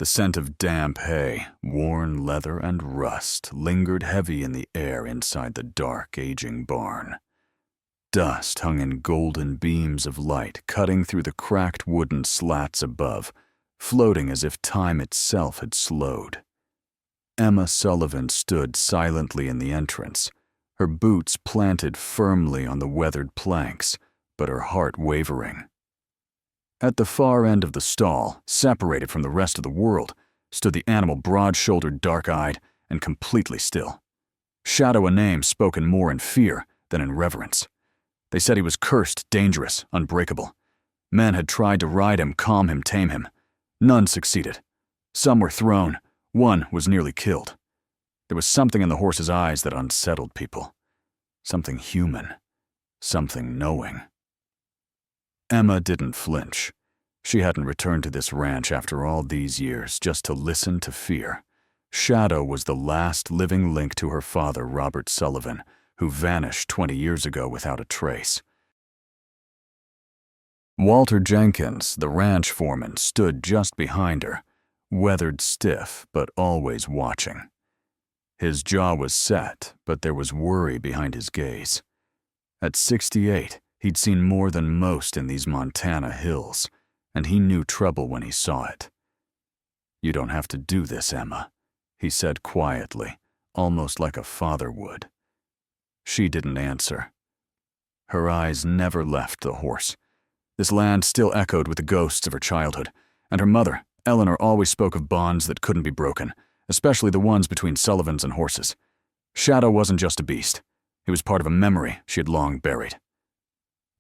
The scent of damp hay, worn leather, and rust lingered heavy in the air inside the dark, aging barn. Dust hung in golden beams of light cutting through the cracked wooden slats above, floating as if time itself had slowed. Emma Sullivan stood silently in the entrance, her boots planted firmly on the weathered planks, but her heart wavering. At the far end of the stall, separated from the rest of the world, stood the animal broad-shouldered, dark-eyed, and completely still. Shadow, a name spoken more in fear than in reverence. They said he was cursed, dangerous, unbreakable. Men had tried to ride him, calm him, tame him. None succeeded. Some were thrown. One was nearly killed. There was something in the horse's eyes that unsettled people. Something human. Something knowing. Emma didn't flinch. She hadn't returned to this ranch after all these years just to listen to fear. Shadow was the last living link to her father, Robert Sullivan, who vanished 20 years ago without a trace. Walter Jenkins, the ranch foreman, stood just behind her, weathered stiff but always watching. His jaw was set, but there was worry behind his gaze. At 68, he'd seen more than most in these Montana hills, and he knew trouble when he saw it. "You don't have to do this, Emma," he said quietly, almost like a father would. She didn't answer. Her eyes never left the horse. This land still echoed with the ghosts of her childhood, and her mother, Eleanor, always spoke of bonds that couldn't be broken, especially the ones between Sullivans and horses. Shadow wasn't just a beast. He was part of a memory she had long buried.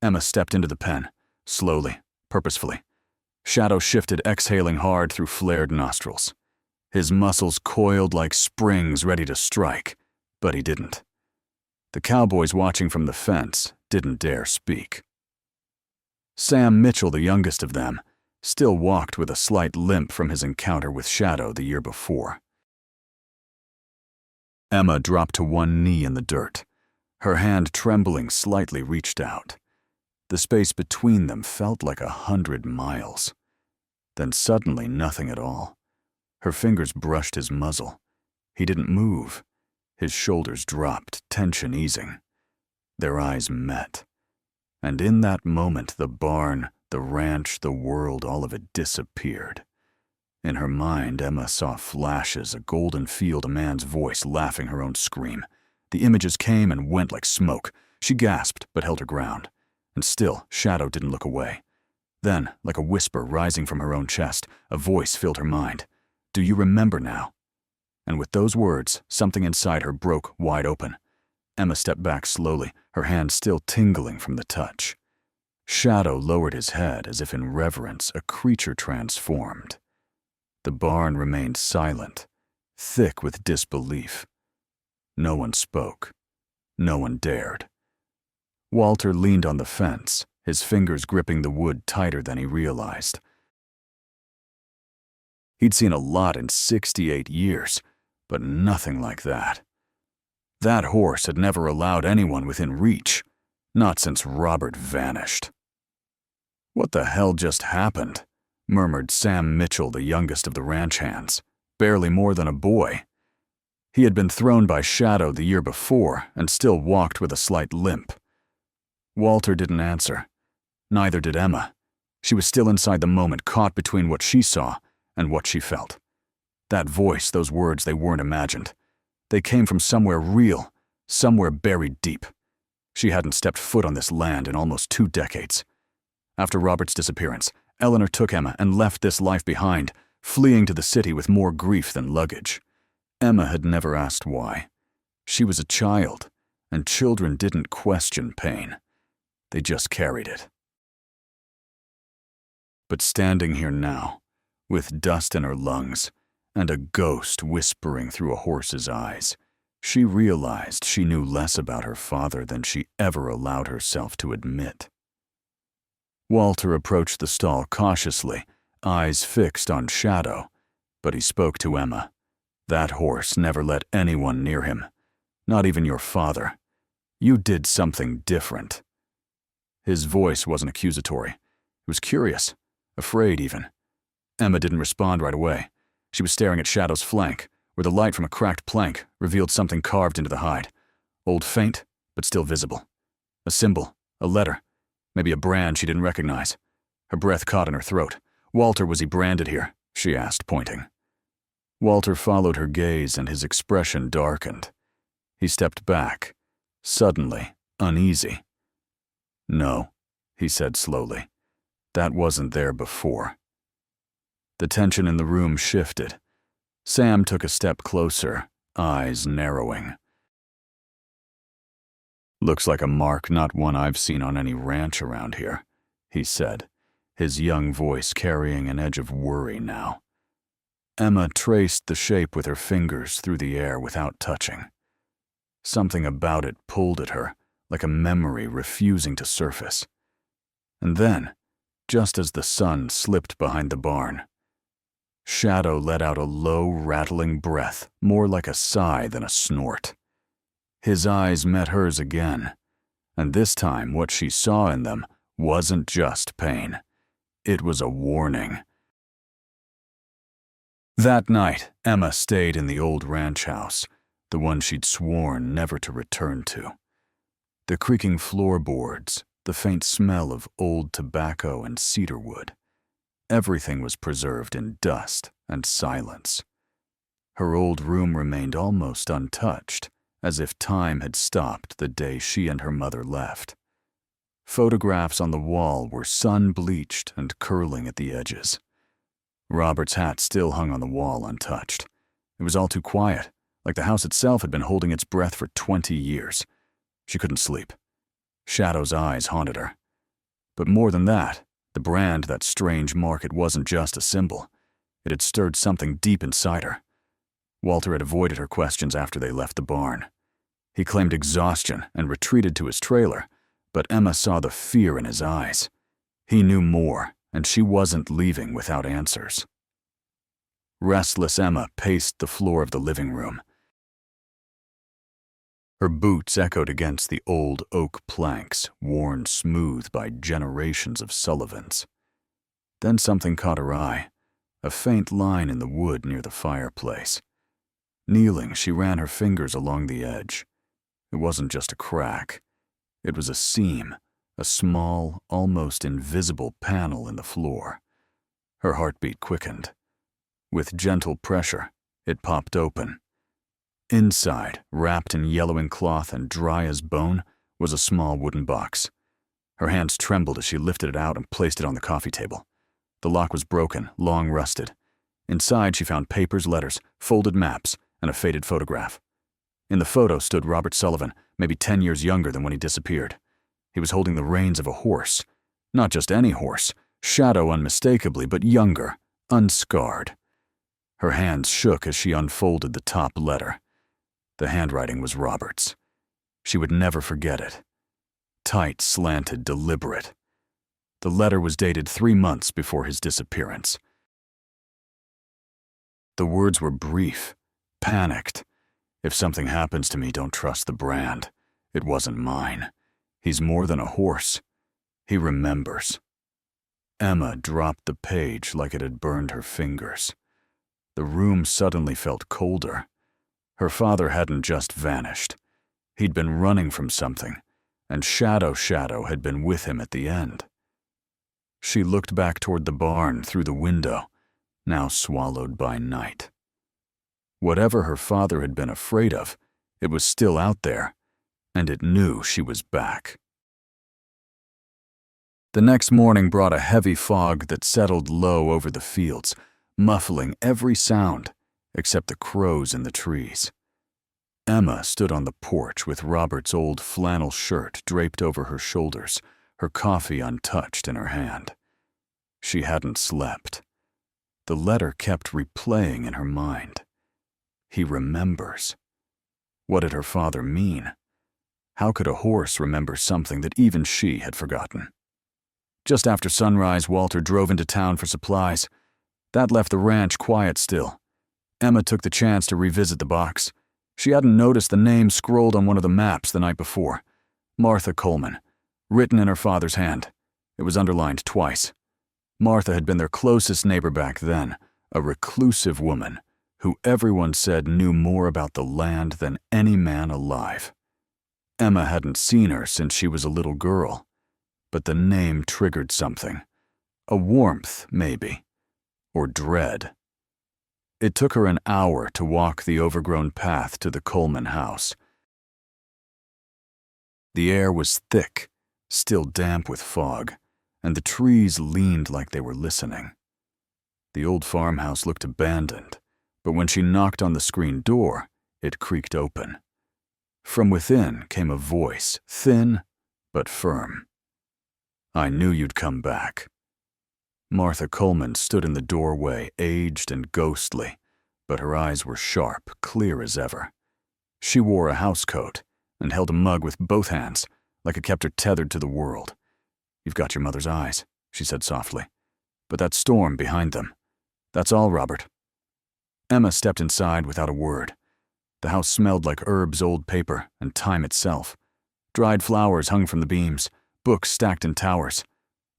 Emma stepped into the pen, slowly, purposefully. Shadow shifted, exhaling hard through flared nostrils. His muscles coiled like springs ready to strike, but he didn't. The cowboys watching from the fence didn't dare speak. Sam Mitchell, the youngest of them, still walked with a slight limp from his encounter with Shadow the year before. Emma dropped to one knee in the dirt. Her hand, trembling slightly, reached out. The space between them felt like 100 miles. Then suddenly nothing at all. Her fingers brushed his muzzle. He didn't move. His shoulders dropped, tension easing. Their eyes met. And in that moment, the barn, the ranch, the world, all of it disappeared. In her mind, Emma saw flashes, a golden field, a man's voice laughing her own scream. The images came and went like smoke. She gasped, but held her ground. And still, Shadow didn't look away. Then, like a whisper rising from her own chest, a voice filled her mind. "Do you remember now?" And with those words, something inside her broke wide open. Emma stepped back slowly, her hand still tingling from the touch. Shadow lowered his head as if in reverence, a creature transformed. The barn remained silent, thick with disbelief. No one spoke. No one dared. Walter leaned on the fence, his fingers gripping the wood tighter than he realized. He'd seen a lot in 68 years, but nothing like that. That horse had never allowed anyone within reach, not since Robert vanished. "What the hell just happened?" murmured Sam Mitchell, the youngest of the ranch hands, barely more than a boy. He had been thrown by Shadow the year before and still walked with a slight limp. Walter didn't answer. Neither did Emma. She was still inside the moment, caught between what she saw and what she felt. That voice, those words, they weren't imagined. They came from somewhere real, somewhere buried deep. She hadn't stepped foot on this land in almost 2 decades. After Robert's disappearance, Eleanor took Emma and left this life behind, fleeing to the city with more grief than luggage. Emma had never asked why. She was a child, and children didn't question pain. They just carried it. But standing here now, with dust in her lungs, and a ghost whispering through a horse's eyes, she realized she knew less about her father than she ever allowed herself to admit. Walter approached the stall cautiously, eyes fixed on Shadow, but he spoke to Emma. "That horse never let anyone near him, not even your father. You did something different." His voice wasn't accusatory. It was curious, afraid even. Emma didn't respond right away. She was staring at Shadow's flank, where the light from a cracked plank revealed something carved into the hide. Old faint, but still visible. A symbol, a letter, maybe a brand she didn't recognize. Her breath caught in her throat. "Walter, was he branded here?" she asked, pointing. Walter followed her gaze and his expression darkened. He stepped back, suddenly uneasy. "No," he said slowly. "That wasn't there before." The tension in the room shifted. Sam took a step closer, eyes narrowing. "Looks like a mark not one I've seen on any ranch around here," he said, his young voice carrying an edge of worry now. Emma traced the shape with her fingers through the air without touching. Something about it pulled at her, like a memory refusing to surface. And then, just as the sun slipped behind the barn, Shadow let out a low, rattling breath, more like a sigh than a snort. His eyes met hers again, and this time what she saw in them wasn't just pain. It was a warning. That night, Emma stayed in the old ranch house, the one she'd sworn never to return to. The creaking floorboards, the faint smell of old tobacco and cedar wood. Everything was preserved in dust and silence. Her old room remained almost untouched, as if time had stopped the day she and her mother left. Photographs on the wall were sun-bleached and curling at the edges. Robert's hat still hung on the wall untouched. It was all too quiet, like the house itself had been holding its breath for 20 years. She couldn't sleep. Shadow's eyes haunted her. But more than that, the brand, that strange mark, it wasn't just a symbol. It had stirred something deep inside her. Walter had avoided her questions after they left the barn. He claimed exhaustion and retreated to his trailer, but Emma saw the fear in his eyes. He knew more, and she wasn't leaving without answers. Restless Emma paced the floor of the living room. Her boots echoed against the old oak planks, worn smooth by generations of Sullivans. Then something caught her eye, a faint line in the wood near the fireplace. Kneeling, she ran her fingers along the edge. It wasn't just a crack. It was a seam, a small, almost invisible panel in the floor. Her heartbeat quickened. With gentle pressure, it popped open. Inside, wrapped in yellowing cloth and dry as bone, was a small wooden box. Her hands trembled as she lifted it out and placed it on the coffee table. The lock was broken, long rusted. Inside, she found papers, letters, folded maps, and a faded photograph. In the photo stood Robert Sullivan, maybe 10 years younger than when he disappeared. He was holding the reins of a horse. Not just any horse, Shadow unmistakably, but younger, unscarred. Her hands shook as she unfolded the top letter. The handwriting was Robert's. She would never forget it. Tight, slanted, deliberate. The letter was dated 3 months before his disappearance. The words were brief, panicked. "If something happens to me, don't trust the brand. It wasn't mine. He's more than a horse. He remembers." Emma dropped the page like it had burned her fingers. The room suddenly felt colder. Her father hadn't just vanished. He'd been running from something, and Shadow had been with him at the end. She looked back toward the barn through the window, now swallowed by night. Whatever her father had been afraid of, it was still out there, and it knew she was back. The next morning brought a heavy fog that settled low over the fields, muffling every sound except the crows in the trees. Emma stood on the porch with Robert's old flannel shirt draped over her shoulders, her coffee untouched in her hand. She hadn't slept. The letter kept replaying in her mind. He remembers. What did her father mean? How could a horse remember something that even she had forgotten? Just after sunrise, Walter drove into town for supplies. That left the ranch quiet still. Emma took the chance to revisit the box. She hadn't noticed the name scrolled on one of the maps the night before. Martha Coleman, written in her father's hand. It was underlined twice. Martha had been their closest neighbor back then, A reclusive woman who everyone said knew more about the land than any man alive. Emma hadn't seen her since she was a little girl, but the name triggered something. A warmth, maybe, or dread. It took her an hour to walk the overgrown path to the Coleman house. The air was thick, still damp with fog, and the trees leaned like they were listening. The old farmhouse looked abandoned, but when she knocked on the screen door, it creaked open. From within came a voice, thin but firm. "I knew you'd come back." Martha Coleman stood in the doorway, aged and ghostly, but her eyes were sharp, clear as ever. She wore a housecoat and held a mug with both hands, like it kept her tethered to the world. "You've got your mother's eyes," she said softly. "But that storm behind them, that's all, Robert." Emma stepped inside without a word. The house smelled like herbs, old paper, and time itself. Dried flowers hung from the beams, books stacked in towers.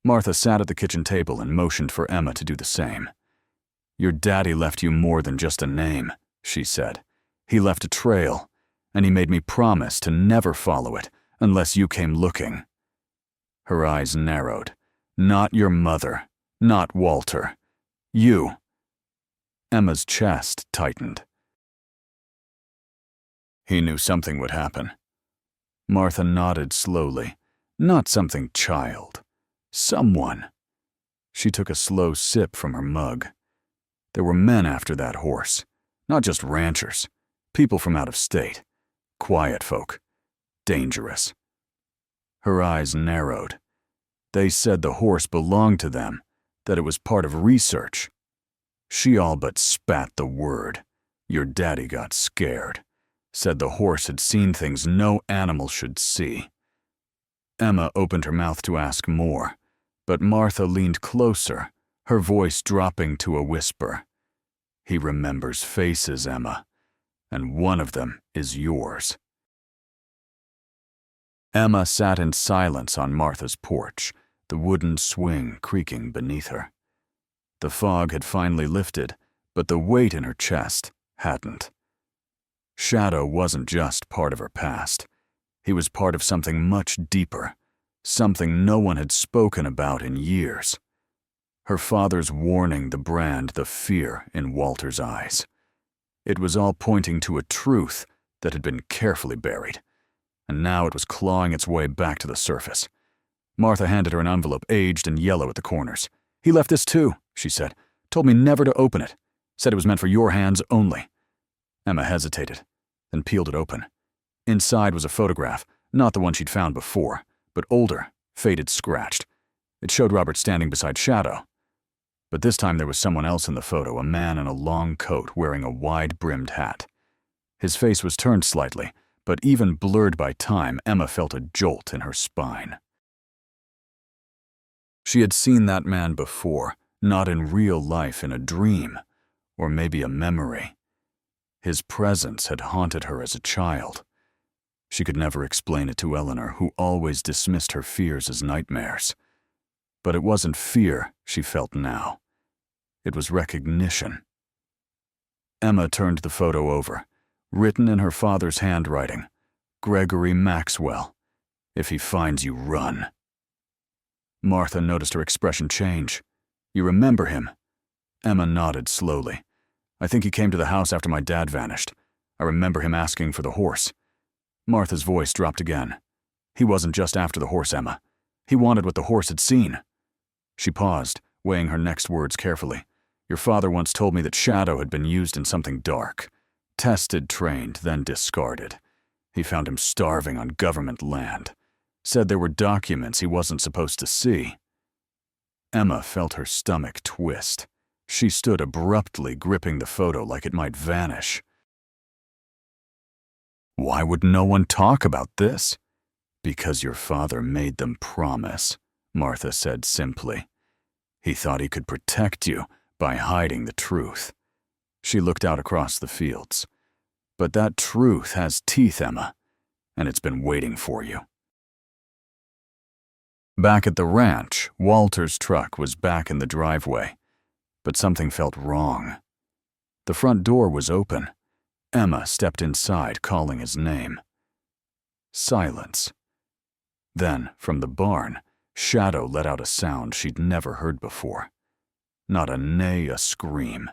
Martha sat at the kitchen table and motioned for Emma to do the same. "Your daddy left you more than just a name," she said. "He left a trail, and he made me promise to never follow it unless you came looking." Her eyes narrowed. "Not your mother, not Walter. You." Emma's chest tightened. He knew something would happen. Martha nodded slowly. Not something child. Someone. She took a slow sip from her mug. There were men after that horse. Not just ranchers. People from out of state. Quiet folk. Dangerous. Her eyes narrowed. They said the horse belonged to them, that it was part of research. She all but spat the word. Your daddy got scared. Said the horse had seen things no animal should see. Emma opened her mouth to ask more, but Martha leaned closer, her voice dropping to a whisper. "He remembers faces, Emma, and one of them is yours." Emma sat in silence on Martha's porch, the wooden swing creaking beneath her. The fog had finally lifted, but the weight in her chest hadn't. Shadow wasn't just part of her past. He was part of something much deeper, something no one had spoken about in years. Her father's warning, the brand, the fear in Walter's eyes. It was all pointing to a truth that had been carefully buried, and now it was clawing its way back to the surface. Martha handed her an envelope, aged and yellow at the corners. "He left this too," she said. "Told me never to open it. Said it was meant for your hands only." Emma hesitated, then peeled it open. Inside was a photograph, not the one she'd found before, but older, faded, scratched. It showed Robert standing beside Shadow. But this time there was someone else in the photo, a man in a long coat wearing a wide-brimmed hat. His face was turned slightly, but even blurred by time, Emma felt a jolt in her spine. She had seen that man before, not in real life, in a dream, or maybe a memory. His presence had haunted her as a child. She could never explain it to Eleanor, who always dismissed her fears as nightmares. But it wasn't fear she felt now. It was recognition. Emma turned the photo over, written in her father's handwriting. "Gregory Maxwell. If he finds you, run." Martha noticed her expression change. "You remember him?" Emma nodded slowly. "I think he came to the house after my dad vanished. I remember him asking for the horse." Martha's voice dropped again. "He wasn't just after the horse, Emma. He wanted what the horse had seen." She paused, weighing her next words carefully. "Your father once told me that Shadow had been used in something dark. Tested, trained, then discarded. He found him starving on government land. Said there were documents he wasn't supposed to see." Emma felt her stomach twist. She stood abruptly, gripping the photo like it might vanish. "Why would no one talk about this?" "Because your father made them promise," Martha said simply. "He thought he could protect you by hiding the truth." She looked out across the fields. "But that truth has teeth, Emma, and it's been waiting for you." Back at the ranch, Walter's truck was back in the driveway. but something felt wrong. The front door was open. Emma stepped inside, calling his name. Silence. Then, from the barn, Shadow let out a sound she'd never heard before. Not a neigh, a scream.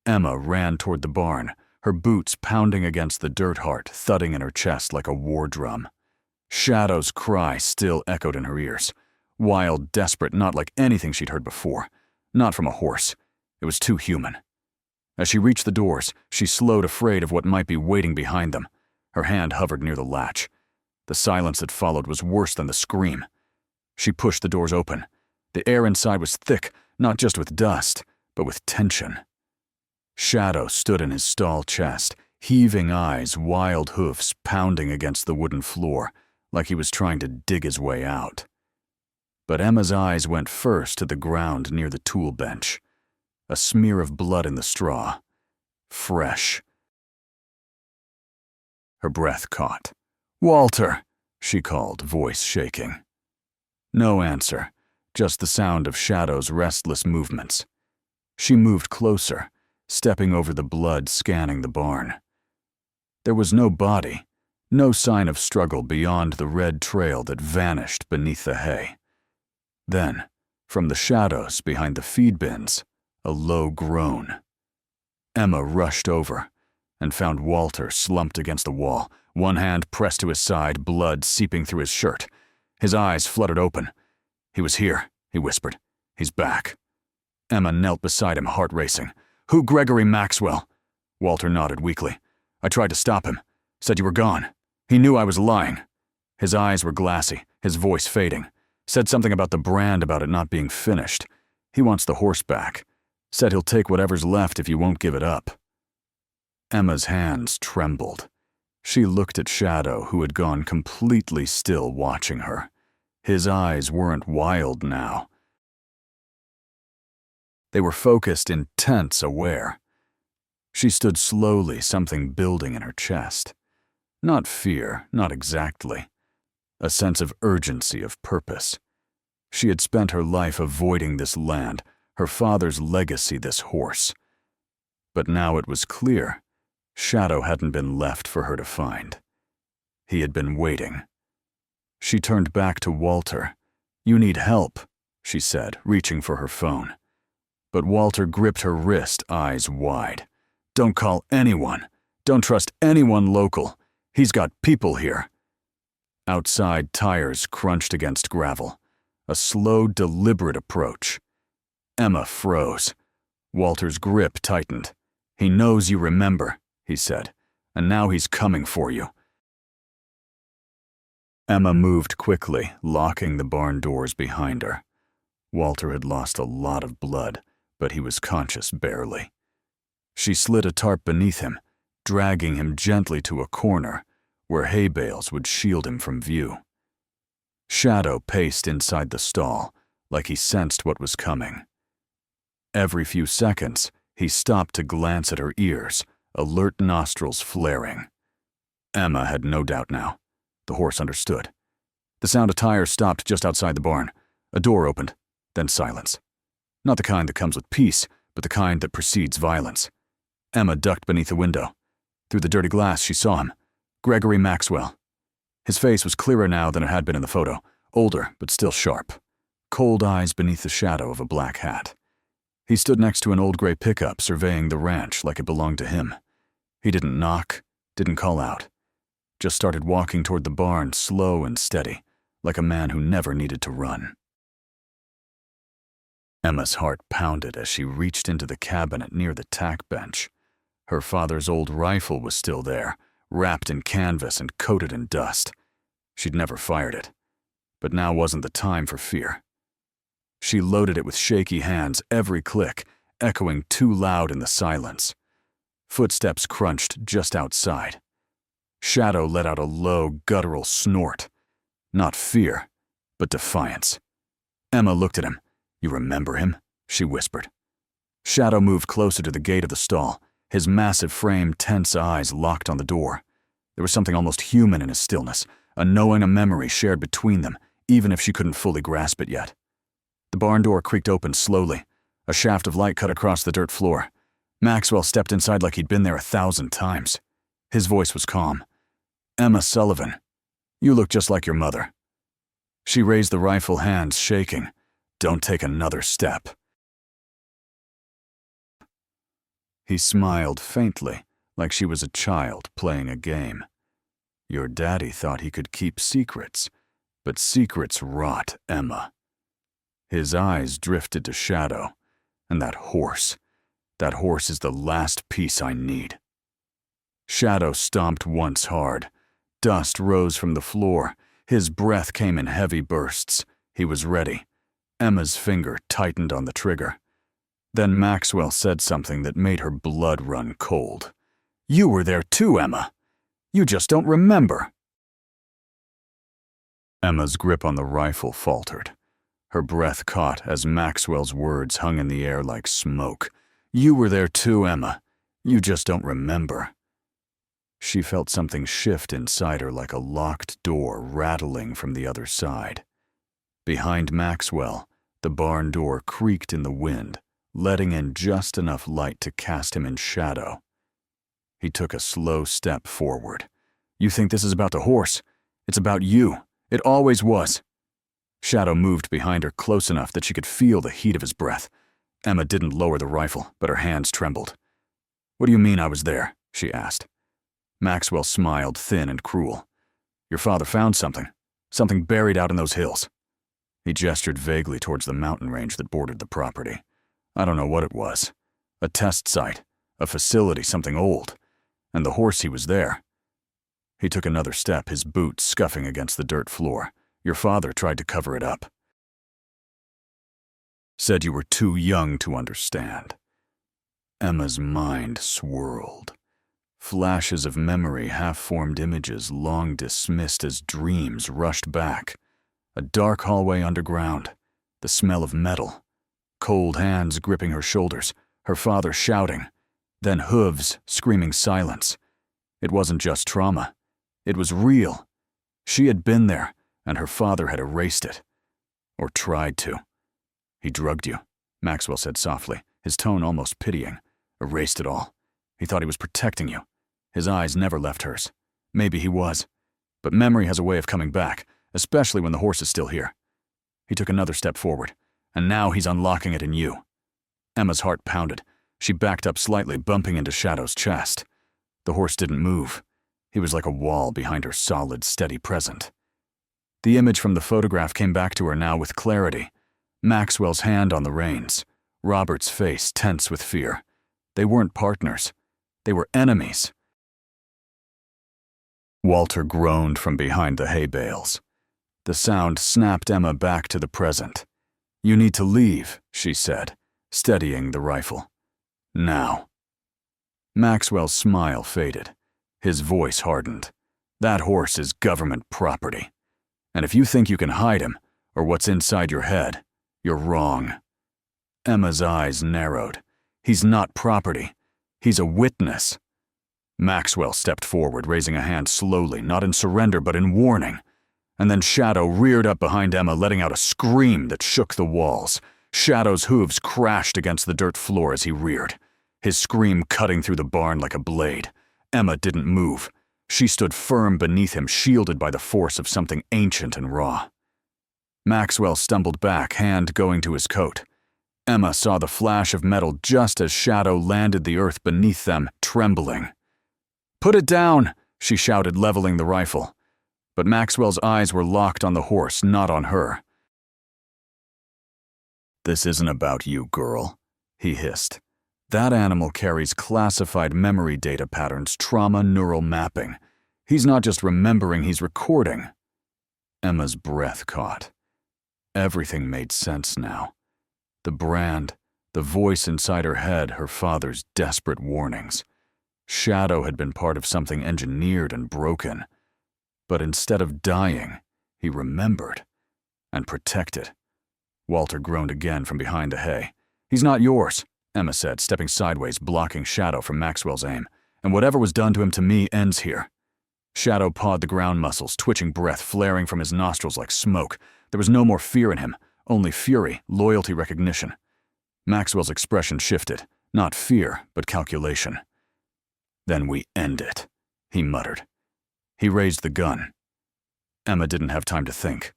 Emma ran toward the barn, her boots pounding against the dirt heart, thudding in her chest like a war drum. Shadow's cry still echoed in her ears. Wild, desperate, not like anything she'd heard before. Not from a horse. It was too human. As she reached the doors, she slowed, afraid of what might be waiting behind them. Her hand hovered near the latch. The silence that followed was worse than the scream. She pushed the doors open. The air inside was thick, not just with dust, but with tension. Shadow stood in his stall chest, heaving eyes, wild hoofs pounding against the wooden floor, like he was trying to dig his way out. But Emma's eyes went first to the ground near the tool bench. A smear of blood in the straw. Fresh. Her breath caught. "Walter!" she called, voice shaking. No answer, just the sound of Shadow's restless movements. She moved closer, stepping over the blood, scanning the barn. There was no body, no sign of struggle beyond the red trail that vanished beneath the hay. Then, from the shadows behind the feed bins, a low groan. Emma rushed over and found Walter slumped against the wall, one hand pressed to his side, blood seeping through his shirt. His eyes fluttered open. "He was here," he whispered. "He's back." Emma knelt beside him, heart racing. "Who Gregory Maxwell?" Walter nodded weakly. "I tried to stop him. Said you were gone. He knew I was lying." His eyes were glassy, his voice fading. Said something about the brand, about it not being finished. He wants the horse back. Said he'll take whatever's left if you won't give it up. Emma's hands trembled. She looked at Shadow, who had gone completely still, watching her. His eyes weren't wild now. They were focused, intense, aware. She stood slowly, something building in her chest. Not fear, not exactly. A sense of urgency, of purpose. She had spent her life avoiding this land, her father's legacy, this horse. But now it was clear. Shadow hadn't been left for her to find. He had been waiting. She turned back to Walter. "You need help," she said, reaching for her phone. But Walter gripped her wrist, eyes wide. "Don't call anyone. Don't trust anyone local. He's got people here." Outside, tires crunched against gravel. A slow, deliberate approach. Emma froze. Walter's grip tightened. "He knows you remember," he said, "and now he's coming for you." Emma moved quickly, locking the barn doors behind her. Walter had lost a lot of blood, but he was conscious barely. She slid a tarp beneath him, dragging him gently to a corner where hay bales would shield him from view. Shadow paced inside the stall, like he sensed what was coming. Every few seconds, he stopped to glance at her ears, alert nostrils flaring. Emma had no doubt now. The horse understood. The sound of tires stopped just outside the barn. A door opened, then silence. Not the kind that comes with peace, but the kind that precedes violence. Emma ducked beneath the window. Through the dirty glass, she saw him. Gregory Maxwell. His face was clearer now than it had been in the photo, older but still sharp. Cold eyes beneath the shadow of a black hat. He stood next to an old gray pickup, surveying the ranch like it belonged to him. He didn't knock, didn't call out. Just started walking toward the barn, slow and steady, like a man who never needed to run. Emma's heart pounded as she reached into the cabinet near the tack bench. Her father's old rifle was still there, wrapped in canvas and coated in dust. She'd never fired it, but now wasn't the time for fear. She loaded it with shaky hands, every click echoing too loud in the silence. Footsteps crunched just outside. Shadow let out a low, guttural snort. Not fear, but defiance. Emma looked at him. "You remember him?" she whispered. Shadow moved closer to the gate of the stall, his massive frame, tense eyes locked on the door. There was something almost human in his stillness, a knowing, a memory shared between them, even if she couldn't fully grasp it yet. The barn door creaked open slowly. A shaft of light cut across the dirt floor. Maxwell stepped inside like he'd been there 1,000 times. His voice was calm. "Emma Sullivan, you look just like your mother." She raised the rifle, hands shaking. "Don't take another step." He smiled faintly, like she was a child playing a game. "Your daddy thought he could keep secrets, but secrets rot, Emma." His eyes drifted to Shadow. "And that horse is the last piece I need." Shadow stomped once hard. Dust rose from the floor. His breath came in heavy bursts. He was ready. Emma's finger tightened on the trigger. Then Maxwell said something that made her blood run cold. "You were there too, Emma. You just don't remember." Emma's grip on the rifle faltered. Her breath caught as Maxwell's words hung in the air like smoke. "You were there too, Emma. You just don't remember." She felt something shift inside her like a locked door rattling from the other side. Behind Maxwell, the barn door creaked in the wind, letting in just enough light to cast him in shadow. He took a slow step forward. "You think this is about the horse? It's about you. It always was." Shadow moved behind her close enough that she could feel the heat of his breath. Emma didn't lower the rifle, but her hands trembled. "What do you mean I was there?" she asked. Maxwell smiled, thin and cruel. "Your father found something buried out in those hills." He gestured vaguely towards the mountain range that bordered the property. "I don't know what it was. A test site, a facility, something old. And the horse, he was there." He took another step, his boots scuffing against the dirt floor. "Your father tried to cover it up. Said you were too young to understand." Emma's mind swirled. Flashes of memory, half-formed images long dismissed as dreams rushed back. A dark hallway underground, the smell of metal, cold hands gripping her shoulders, her father shouting, then hooves screaming silence. It wasn't just trauma. It was real. She had been there, and her father had erased it. Or tried to. "He drugged you," Maxwell said softly, his tone almost pitying. "Erased it all. He thought he was protecting you." His eyes never left hers. Maybe he was. But memory has a way of coming back, especially when the horse is still here. He took another step forward, and now he's unlocking it in you. Emma's heart pounded. She backed up slightly, bumping into Shadow's chest. The horse didn't move. He was like a wall behind her solid, steady present. The image from the photograph came back to her now with clarity. Maxwell's hand on the reins. Robert's face tense with fear. They weren't partners. They were enemies. Walter groaned from behind the hay bales. The sound snapped Emma back to the present. "You need to leave," she said, steadying the rifle. "Now." Maxwell's smile faded. His voice hardened. "That horse is government property. And if you think you can hide him, or what's inside your head, you're wrong." Emma's eyes narrowed. "He's not property. He's a witness." Maxwell stepped forward, raising a hand slowly, not in surrender but in warning. And then Shadow reared up behind Emma, letting out a scream that shook the walls. Shadow's hooves crashed against the dirt floor as he reared, his scream cutting through the barn like a blade. Emma didn't move. She stood firm beneath him, shielded by the force of something ancient and raw. Maxwell stumbled back, hand going to his coat. Emma saw the flash of metal just as Shadow landed the earth beneath them, trembling. "Put it down!" she shouted, leveling the rifle. But Maxwell's eyes were locked on the horse, not on her. "This isn't about you, girl," he hissed. "That animal carries classified memory data patterns, trauma neural mapping. He's not just remembering, he's recording." Emma's breath caught. Everything made sense now. The brand, the voice inside her head, her father's desperate warnings. Shadow had been part of something engineered and broken. But instead of dying, he remembered and protected. Walter groaned again from behind the hay. "He's not yours," Emma said, stepping sideways, blocking Shadow from Maxwell's aim. "And whatever was done to him to me ends here." Shadow pawed the ground muscles, twitching breath flaring from his nostrils like smoke. There was no more fear in him, only fury, loyalty recognition. Maxwell's expression shifted, not fear, but calculation. "Then we end it," he muttered. He raised the gun. Emma didn't have time to think.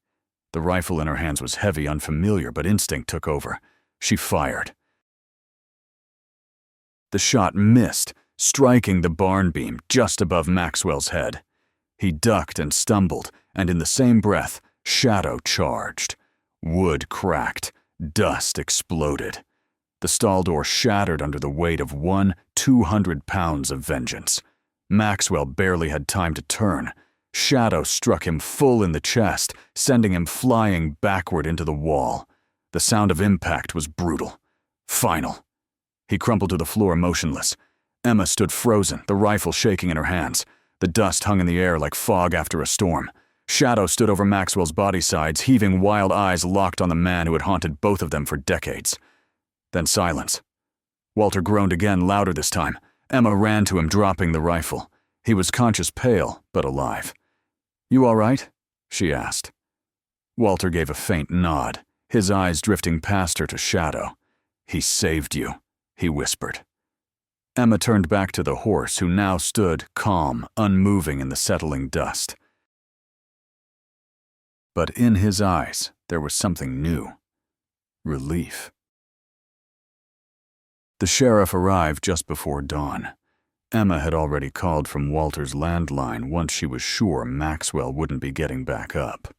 The rifle in her hands was heavy, unfamiliar, but instinct took over. She fired. The shot missed, striking the barn beam just above Maxwell's head. He ducked and stumbled, and in the same breath, Shadow charged. Wood cracked. Dust exploded. The stall door shattered under the weight of 200 pounds of vengeance. Maxwell barely had time to turn. Shadow struck him full in the chest, sending him flying backward into the wall. The sound of impact was brutal. Final. He crumpled to the floor motionless. Emma stood frozen, the rifle shaking in her hands. The dust hung in the air like fog after a storm. Shadow stood over Maxwell's body sides, heaving wild eyes locked on the man who had haunted both of them for decades. Then silence. Walter groaned again, louder this time. Emma ran to him, dropping the rifle. He was conscious, pale, but alive. "You all right?" she asked. Walter gave a faint nod, his eyes drifting past her to Shadow. "He saved you," he whispered. Emma turned back to the horse, who now stood calm, unmoving in the settling dust. But in his eyes, there was something new. Relief. The sheriff arrived just before dawn. Emma had already called from Walter's landline once she was sure Maxwell wouldn't be getting back up.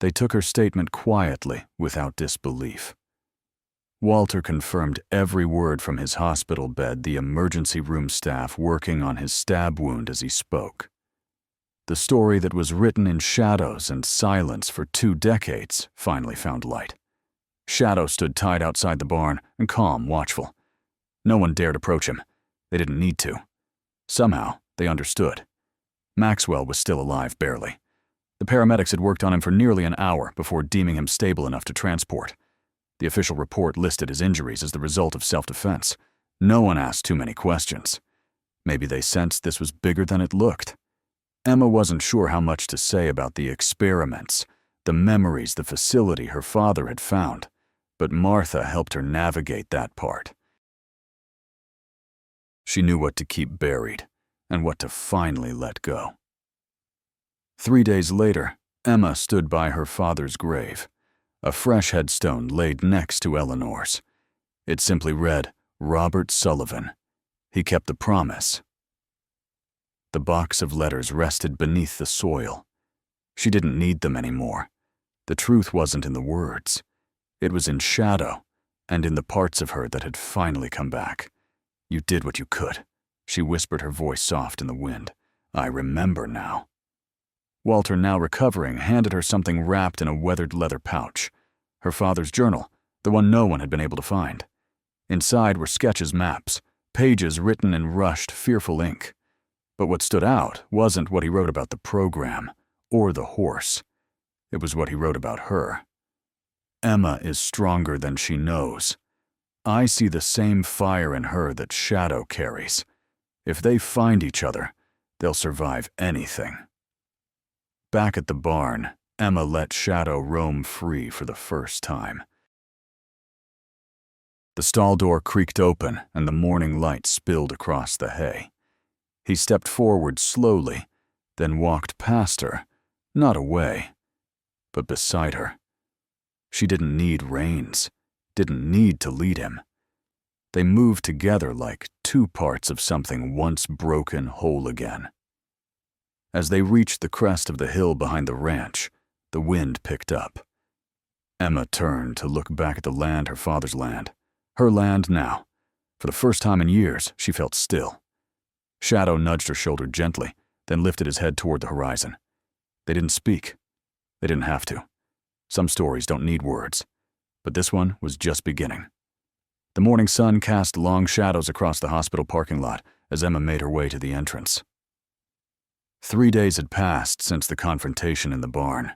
They took her statement quietly, without disbelief. Walter confirmed every word from his hospital bed, the emergency room staff working on his stab wound as he spoke. The story that was written in shadows and silence for 2 decades finally found light. Shadow stood tied outside the barn and calm, watchful. No one dared approach him. They didn't need to. Somehow, they understood. Maxwell was still alive, barely. The paramedics had worked on him for nearly an hour before deeming him stable enough to transport. The official report listed his injuries as the result of self-defense. No one asked too many questions. Maybe they sensed this was bigger than it looked. Emma wasn't sure how much to say about the experiments, the memories, the facility her father had found, but Martha helped her navigate that part. She knew what to keep buried and what to finally let go. 3 days later, Emma stood by her father's grave, a fresh headstone laid next to Eleanor's. It simply read, "Robert Sullivan. He kept the promise." The box of letters rested beneath the soil. She didn't need them anymore. The truth wasn't in the words. It was in Shadow, and in the parts of her that had finally come back. "You did what you could," she whispered, her voice soft in the wind. "I remember now." Walter, now recovering, handed her something wrapped in a weathered leather pouch. Her father's journal, the one no one had been able to find. Inside were sketches, maps, pages written in rushed, fearful ink. But what stood out wasn't what he wrote about the program, or the horse. It was what he wrote about her. "Emma is stronger than she knows. I see the same fire in her that Shadow carries. If they find each other, they'll survive anything." Back at the barn, Emma let Shadow roam free for the first time. The stall door creaked open and the morning light spilled across the hay. He stepped forward slowly, then walked past her, not away, but beside her. She didn't need reins, didn't need to lead him. They moved together like 2 parts of something once broken whole again. As they reached the crest of the hill behind the ranch, the wind picked up. Emma turned to look back at the land, her father's land. Her land now. For the first time in years, she felt still. Shadow nudged her shoulder gently, then lifted his head toward the horizon. They didn't speak. They didn't have to. Some stories don't need words, but this one was just beginning. The morning sun cast long shadows across the hospital parking lot as Emma made her way to the entrance. 3 days had passed since the confrontation in the barn.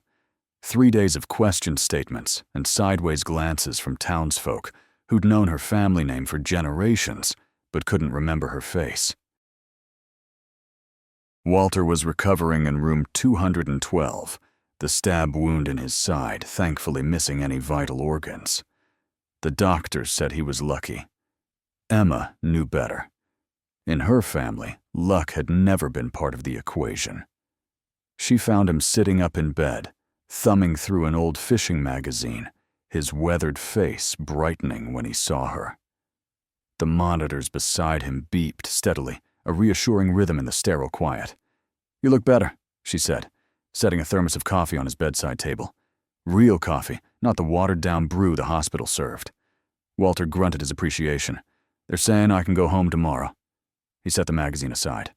3 days of question statements and sideways glances from townsfolk who'd known her family name for generations but couldn't remember her face. Walter was recovering in room 212, the stab wound in his side thankfully missing any vital organs. The doctors said he was lucky. Emma knew better. In her family, luck had never been part of the equation. She found him sitting up in bed, thumbing through an old fishing magazine, his weathered face brightening when he saw her. The monitors beside him beeped steadily, a reassuring rhythm in the sterile quiet. "You look better," she said, setting a thermos of coffee on his bedside table. Real coffee, not the watered-down brew the hospital served. Walter grunted his appreciation. "They're saying I can go home tomorrow." He set the magazine aside.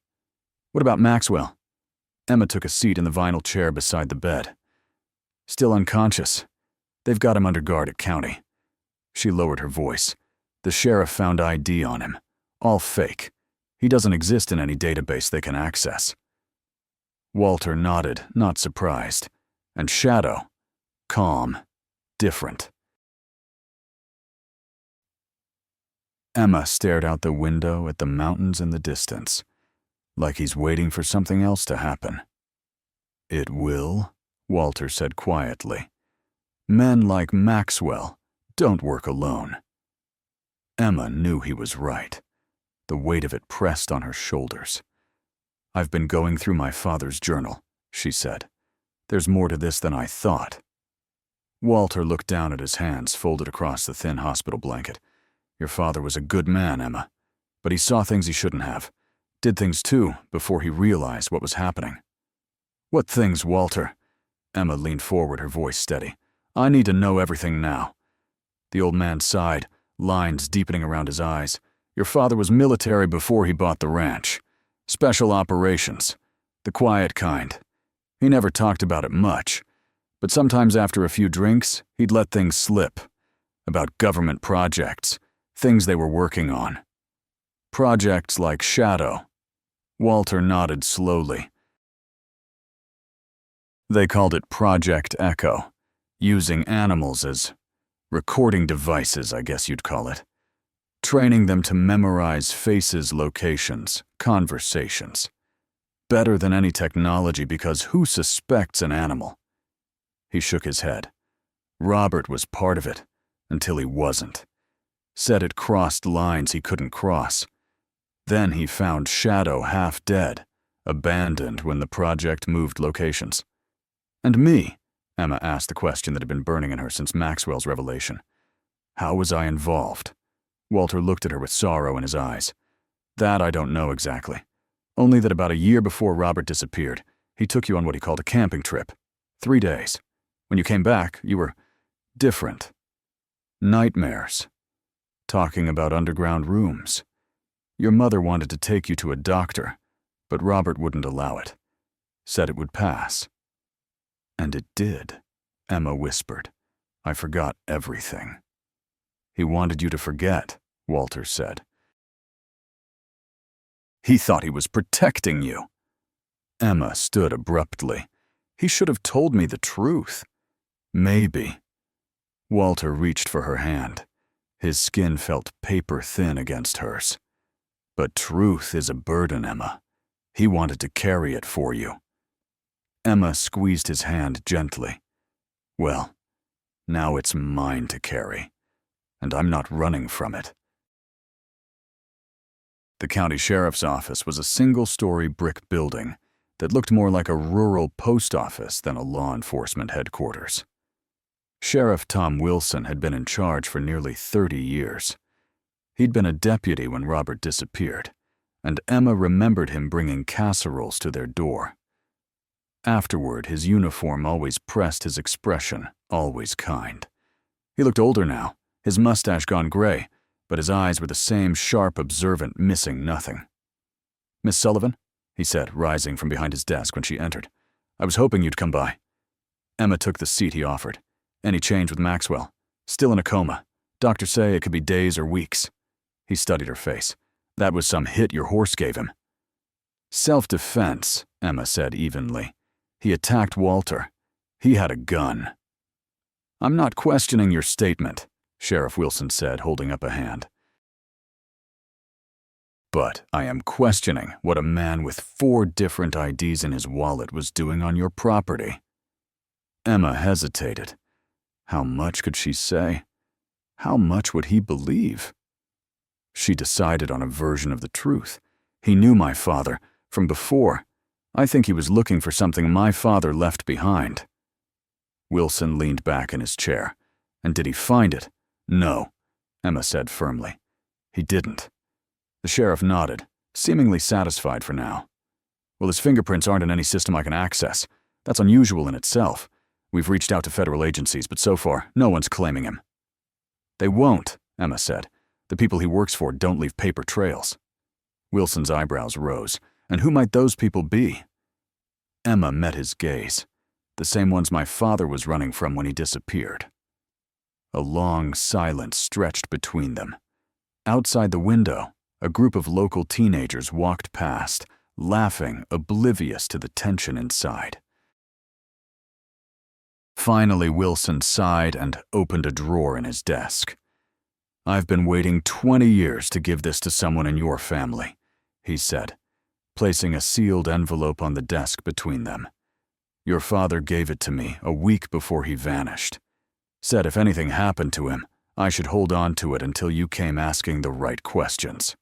"What about Maxwell?" Emma took a seat in the vinyl chair beside the bed. "Still unconscious. They've got him under guard at county." She lowered her voice. "The sheriff found ID on him. All fake. He doesn't exist in any database they can access." Walter nodded, not surprised. And Shadow, calm, different. Emma stared out the window at the mountains in the distance, like he's waiting for something else to happen. "It will," Walter said quietly. "Men like Maxwell don't work alone." Emma knew he was right. The weight of it pressed on her shoulders. "I've been going through my father's journal," she said. "There's more to this than I thought." Walter looked down at his hands folded across the thin hospital blanket. "Your father was a good man, Emma. But he saw things he shouldn't have. Did things too, before he realized what was happening." "What things, Walter?" Emma leaned forward, her voice steady. "I need to know everything now." The old man sighed, lines deepening around his eyes. "Your father was military before he bought the ranch. Special operations. The quiet kind. He never talked about it much. But sometimes after a few drinks, he'd let things slip. About government projects. Things they were working on. Projects like Shadow." Walter nodded slowly. "They called it Project Echo. Using animals as recording devices, I guess you'd call it. Training them to memorize faces, locations, conversations. Better than any technology because who suspects an animal?" He shook his head. "Robert was part of it, until he wasn't. Said it crossed lines he couldn't cross. Then he found Shadow half dead, abandoned when the project moved locations." "And me?" Emma asked the question that had been burning in her since Maxwell's revelation. "How was I involved?" Walter looked at her with sorrow in his eyes. "That I don't know exactly. Only that about a year before Robert disappeared, he took you on what he called a camping trip. 3 days. When you came back, you were different. Nightmares. Talking about underground rooms. Your mother wanted to take you to a doctor, but Robert wouldn't allow it. Said it would pass." "And it did," Emma whispered. "I forgot everything." "He wanted you to forget," Walter said. "He thought he was protecting you." Emma stood abruptly. "He should have told me the truth." "Maybe." Walter reached for her hand. His skin felt paper thin against hers. "But truth is a burden, Emma. He wanted to carry it for you." Emma squeezed his hand gently. "Well, now it's mine to carry, and I'm not running from it." The county sheriff's office was a single-story brick building that looked more like a rural post office than a law enforcement headquarters. Sheriff Tom Wilson had been in charge for nearly 30 years. He'd been a deputy when Robert disappeared, and Emma remembered him bringing casseroles to their door. Afterward, his uniform always pressed his expression, always kind. He looked older now, his mustache gone gray, but his eyes were the same sharp, observant, missing nothing. "Miss Sullivan?" he said, rising from behind his desk when she entered. "I was hoping you'd come by." Emma took the seat he offered. "Any change with Maxwell? Still in a coma. Doctors say it could be days or weeks." He studied her face. "That was some hit your horse gave him." "Self-defense," Emma said evenly. "He attacked Walter. He had a gun." "I'm not questioning your statement," Sheriff Wilson said, holding up a hand. "But I am questioning what a man with 4 different IDs in his wallet was doing on your property." Emma hesitated. How much could she say? How much would he believe? She decided on a version of the truth. He knew my father from before. I think he was looking for something my father left behind. Wilson leaned back in his chair. And did he find it? No, Emma said firmly. He didn't. The sheriff nodded, seemingly satisfied for now. Well, his fingerprints aren't in any system I can access. That's unusual in itself. We've reached out to federal agencies, but so far, no one's claiming him. They won't, Emma said. The people he works for don't leave paper trails. Wilson's eyebrows rose. And who might those people be? Emma met his gaze, the same ones my father was running from when he disappeared. A long silence stretched between them. Outside the window, a group of local teenagers walked past, laughing, oblivious to the tension inside. Finally, Wilson sighed and opened a drawer in his desk. I've been waiting 20 years to give this to someone in your family, he said, placing a sealed envelope on the desk between them. Your father gave it to me a week before he vanished. Said if anything happened to him, I should hold on to it until you came asking the right questions.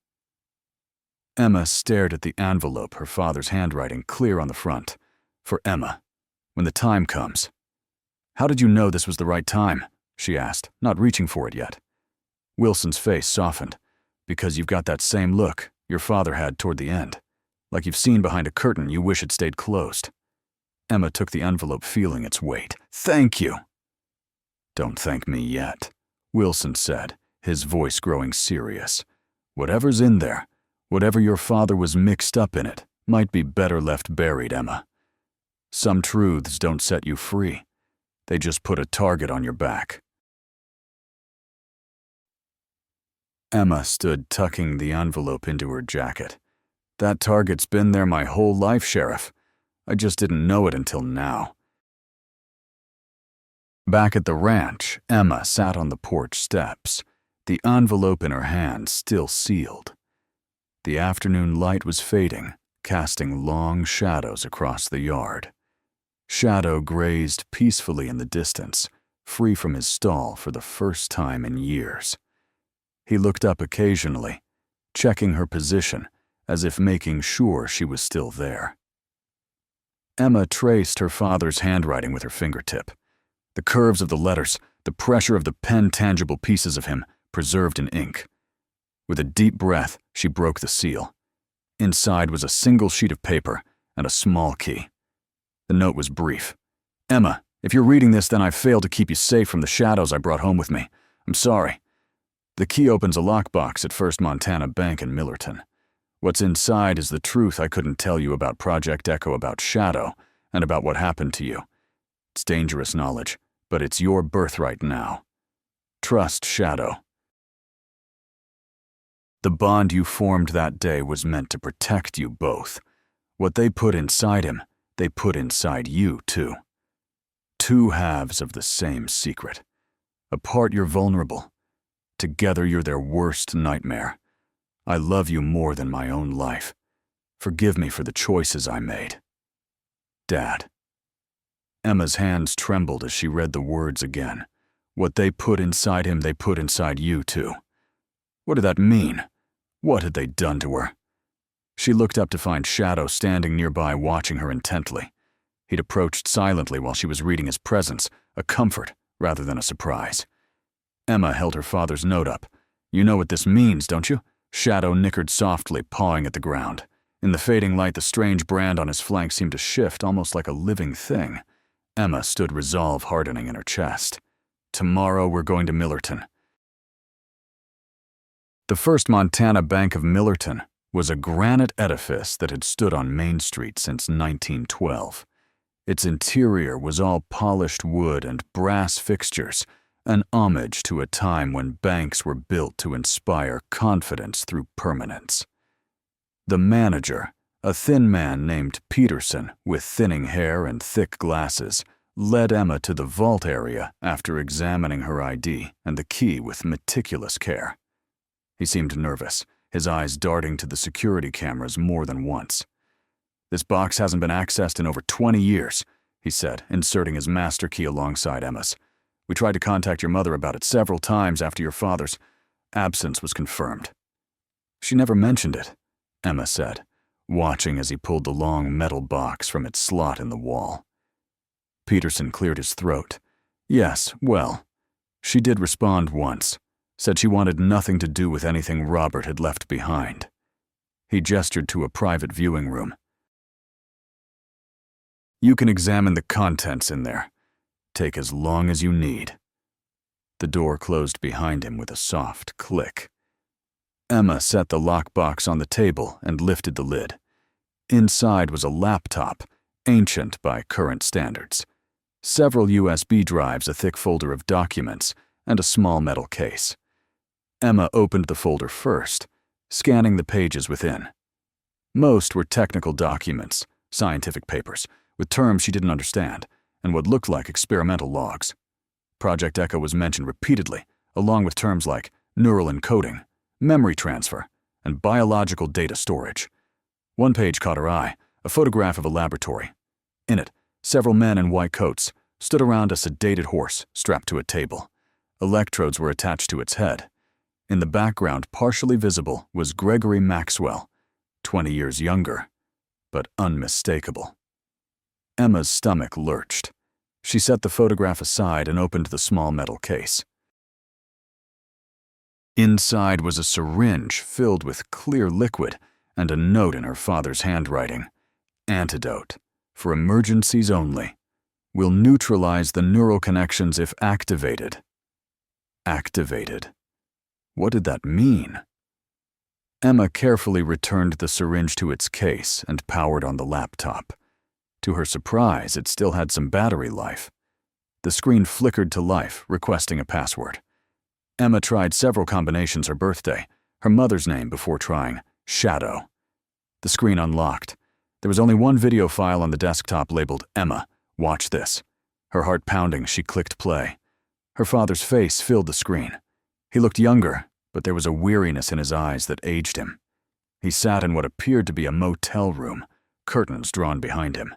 Emma stared at the envelope, her father's handwriting clear on the front. For Emma, when the time comes. How did you know this was the right time? She asked, not reaching for it yet. Wilson's face softened. Because you've got that same look your father had toward the end. Like you've seen behind a curtain you wish it stayed closed. Emma took the envelope, feeling its weight. Thank you. Don't thank me yet, Wilson said, his voice growing serious. Whatever's in there, whatever your father was mixed up in it, might be better left buried, Emma. Some truths don't set you free. They just put a target on your back. Emma stood tucking the envelope into her jacket. That target's been there my whole life, Sheriff. I just didn't know it until now. Back at the ranch, Emma sat on the porch steps, the envelope in her hand still sealed. The afternoon light was fading, casting long shadows across the yard. Shadow grazed peacefully in the distance, free from his stall for the first time in years. He looked up occasionally, checking her position, as if making sure she was still there. Emma traced her father's handwriting with her fingertip. The curves of the letters, the pressure of the pen, tangible pieces of him, preserved in ink. With a deep breath, she broke the seal. Inside was a single sheet of paper and a small key. The note was brief. Emma, if you're reading this, then I failed to keep you safe from the shadows I brought home with me. I'm sorry. The key opens a lockbox at First Montana Bank in Millerton. What's inside is the truth I couldn't tell you about Project Echo, about Shadow, and about what happened to you. It's dangerous knowledge, but it's your birthright now. Trust Shadow. The bond you formed that day was meant to protect you both. What they put inside him, they put inside you, too. Two halves of the same secret. Apart, you're vulnerable. Together, you're their worst nightmare. I love you more than my own life. Forgive me for the choices I made. Dad. Emma's hands trembled as she read the words again. What they put inside him, they put inside you, too. What did that mean? What had they done to her? She looked up to find Shadow standing nearby, watching her intently. He'd approached silently while she was reading his presence, a comfort rather than a surprise. Emma held her father's note up. You know what this means, don't you? Shadow nickered softly, pawing at the ground. In the fading light, the strange brand on his flank seemed to shift, almost like a living thing. Emma stood, resolve hardening in her chest. Tomorrow we're going to Millerton. The First Montana Bank of Millerton was a granite edifice that had stood on Main Street since 1912. Its interior was all polished wood and brass fixtures, an homage to a time when banks were built to inspire confidence through permanence. The manager, a thin man named Peterson with thinning hair and thick glasses, led Emma to the vault area after examining her ID and the key with meticulous care. He seemed nervous, his eyes darting to the security cameras more than once. This box hasn't been accessed in over 20 years, he said, inserting his master key alongside Emma's. We tried to contact your mother about it several times after your father's absence was confirmed." "She never mentioned it," Emma said, watching as he pulled the long metal box from its slot in the wall. Peterson cleared his throat. "Yes, well, she did respond once, said she wanted nothing to do with anything Robert had left behind." He gestured to a private viewing room. "You can examine the contents in there. Take as long as you need." The door closed behind him with a soft click. Emma set the lockbox on the table and lifted the lid. Inside was a laptop, ancient by current standards. Several USB drives, a thick folder of documents, and a small metal case. Emma opened the folder first, scanning the pages within. Most were technical documents, scientific papers, with terms she didn't understand, and what looked like experimental logs. Project Echo was mentioned repeatedly, along with terms like neural encoding, memory transfer, and biological data storage. One page caught her eye, a photograph of a laboratory. In it, several men in white coats stood around a sedated horse strapped to a table. Electrodes were attached to its head. In the background, partially visible, was Gregory Maxwell, 20 years younger, but unmistakable. Emma's stomach lurched. She set the photograph aside and opened the small metal case. Inside was a syringe filled with clear liquid and a note in her father's handwriting. "Antidote. For emergencies only. Will neutralize the neural connections if activated." Activated. What did that mean? Emma carefully returned the syringe to its case and powered on the laptop. To her surprise, it still had some battery life. The screen flickered to life, requesting a password. Emma tried several combinations her birthday, her mother's name before trying Shadow. The screen unlocked. There was only one video file on the desktop labeled Emma, watch this. Her heart pounding, she clicked play. Her father's face filled the screen. He looked younger, but there was a weariness in his eyes that aged him. He sat in what appeared to be a motel room, curtains drawn behind him.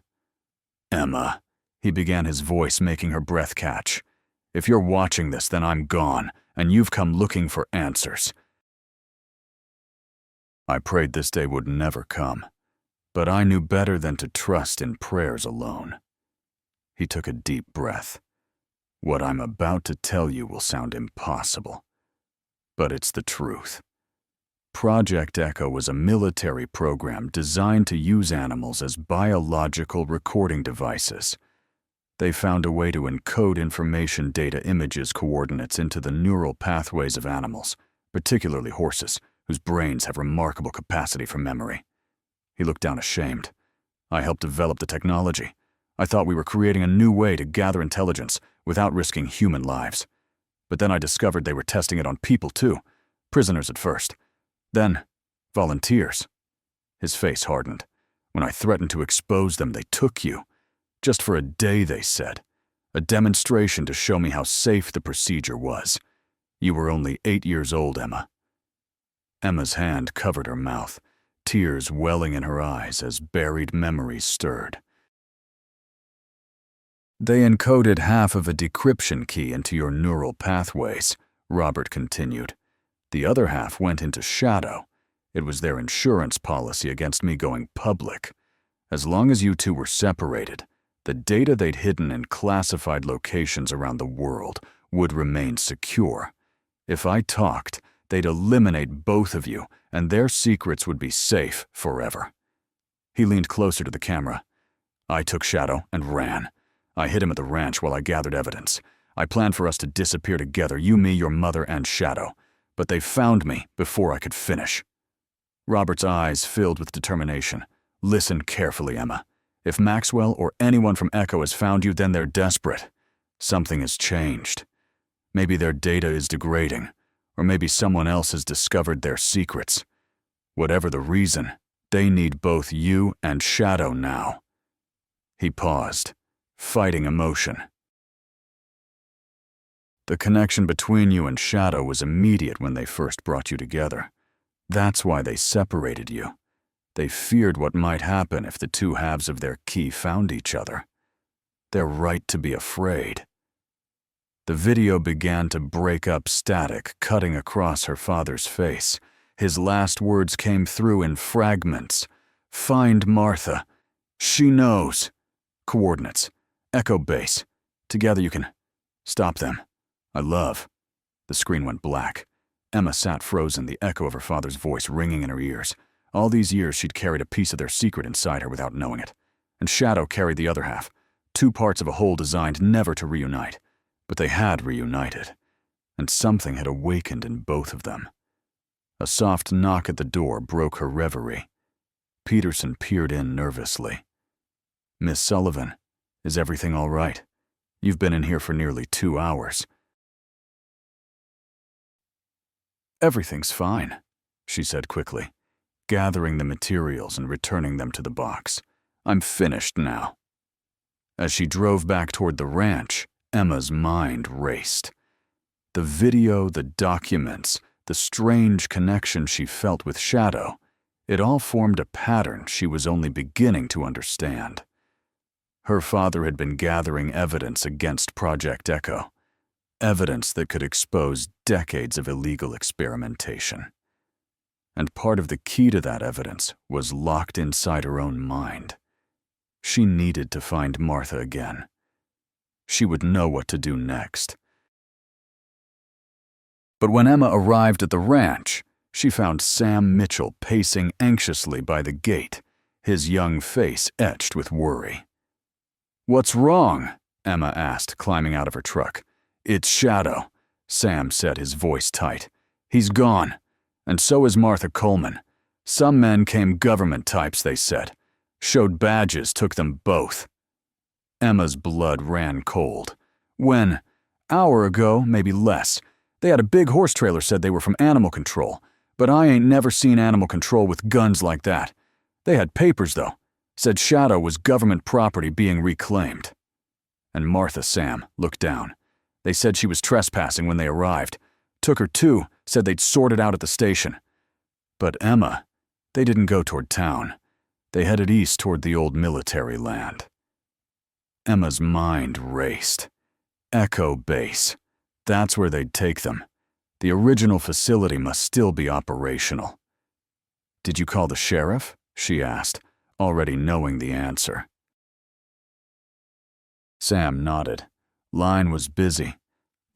"Emma," he began, his voice making her breath catch. "If you're watching this, then I'm gone, and you've come looking for answers. I prayed this day would never come, but I knew better than to trust in prayers alone." He took a deep breath. "What I'm about to tell you will sound impossible, but it's the truth. Project Echo was a military program designed to use animals as biological recording devices. They found a way to encode information data images coordinates into the neural pathways of animals, particularly horses, whose brains have remarkable capacity for memory." He looked down ashamed. "I helped develop the technology. I thought we were creating a new way to gather intelligence without risking human lives. But then I discovered they were testing it on people too, prisoners at first. Then, volunteers." His face hardened. "When I threatened to expose them, they took you. Just for a day, they said. A demonstration to show me how safe the procedure was. You were only 8 years old, Emma." Emma's hand covered her mouth, tears welling in her eyes as buried memories stirred. "They encoded half of a decryption key into your neural pathways," Robert continued. "The other half went into Shadow. It was their insurance policy against me going public. As long as you two were separated, the data they'd hidden in classified locations around the world would remain secure. If I talked, they'd eliminate both of you, and their secrets would be safe forever." He leaned closer to the camera. "I took Shadow and ran. I hid him at the ranch while I gathered evidence. I planned for us to disappear together, you, me, your mother, and Shadow. But they found me before I could finish." Robert's eyes filled with determination. "Listen carefully, Emma. If Maxwell or anyone from Echo has found you, then they're desperate. Something has changed. Maybe their data is degrading, or maybe someone else has discovered their secrets. Whatever the reason, they need both you and Shadow now." He paused, fighting emotion. "The connection between you and Shadow was immediate when they first brought you together. That's why they separated you. They feared what might happen if the two halves of their key found each other. They're right to be afraid." The video began to break up, static cutting across her father's face. His last words came through in fragments. "Find Martha. She knows. Coordinates. Echo Base. Together you can stop them. I love." The screen went black. Emma sat frozen, the echo of her father's voice ringing in her ears. All these years she'd carried a piece of their secret inside her without knowing it. And Shadow carried the other half. Two parts of a whole designed never to reunite. But they had reunited. And something had awakened in both of them. A soft knock at the door broke her reverie. Peterson peered in nervously. "Miss Sullivan, is everything all right? You've been in here for nearly 2 hours." "Everything's fine," she said quickly, gathering the materials and returning them to the box. "I'm finished now." As she drove back toward the ranch, Emma's mind raced. The video, the documents, the strange connection she felt with Shadow, it all formed a pattern she was only beginning to understand. Her father had been gathering evidence against Project Echo, evidence that could expose decades of illegal experimentation. And part of the key to that evidence was locked inside her own mind. She needed to find Martha again. She would know what to do next. But when Emma arrived at the ranch, she found Sam Mitchell pacing anxiously by the gate, his young face etched with worry. "What's wrong?" Emma asked, climbing out of her truck. "It's Shadow," Sam said, his voice tight. "He's gone, and so is Martha Coleman. Some men came government types, they said. Showed badges, took them both." Emma's blood ran cold. "When? Hour ago, maybe less. They had a big horse trailer, said they were from Animal Control. But I ain't never seen Animal Control with guns like that. They had papers, though. Said Shadow was government property being reclaimed." And Martha, Sam, looked down. "They said she was trespassing when they arrived. Took her too, said they'd sort it out at the station. But Emma, they didn't go toward town. They headed east toward the old military land." Emma's mind raced. Echo Base. That's where they'd take them. The original facility must still be operational. "Did you call the sheriff?" she asked, already knowing the answer. Sam nodded. Line was busy.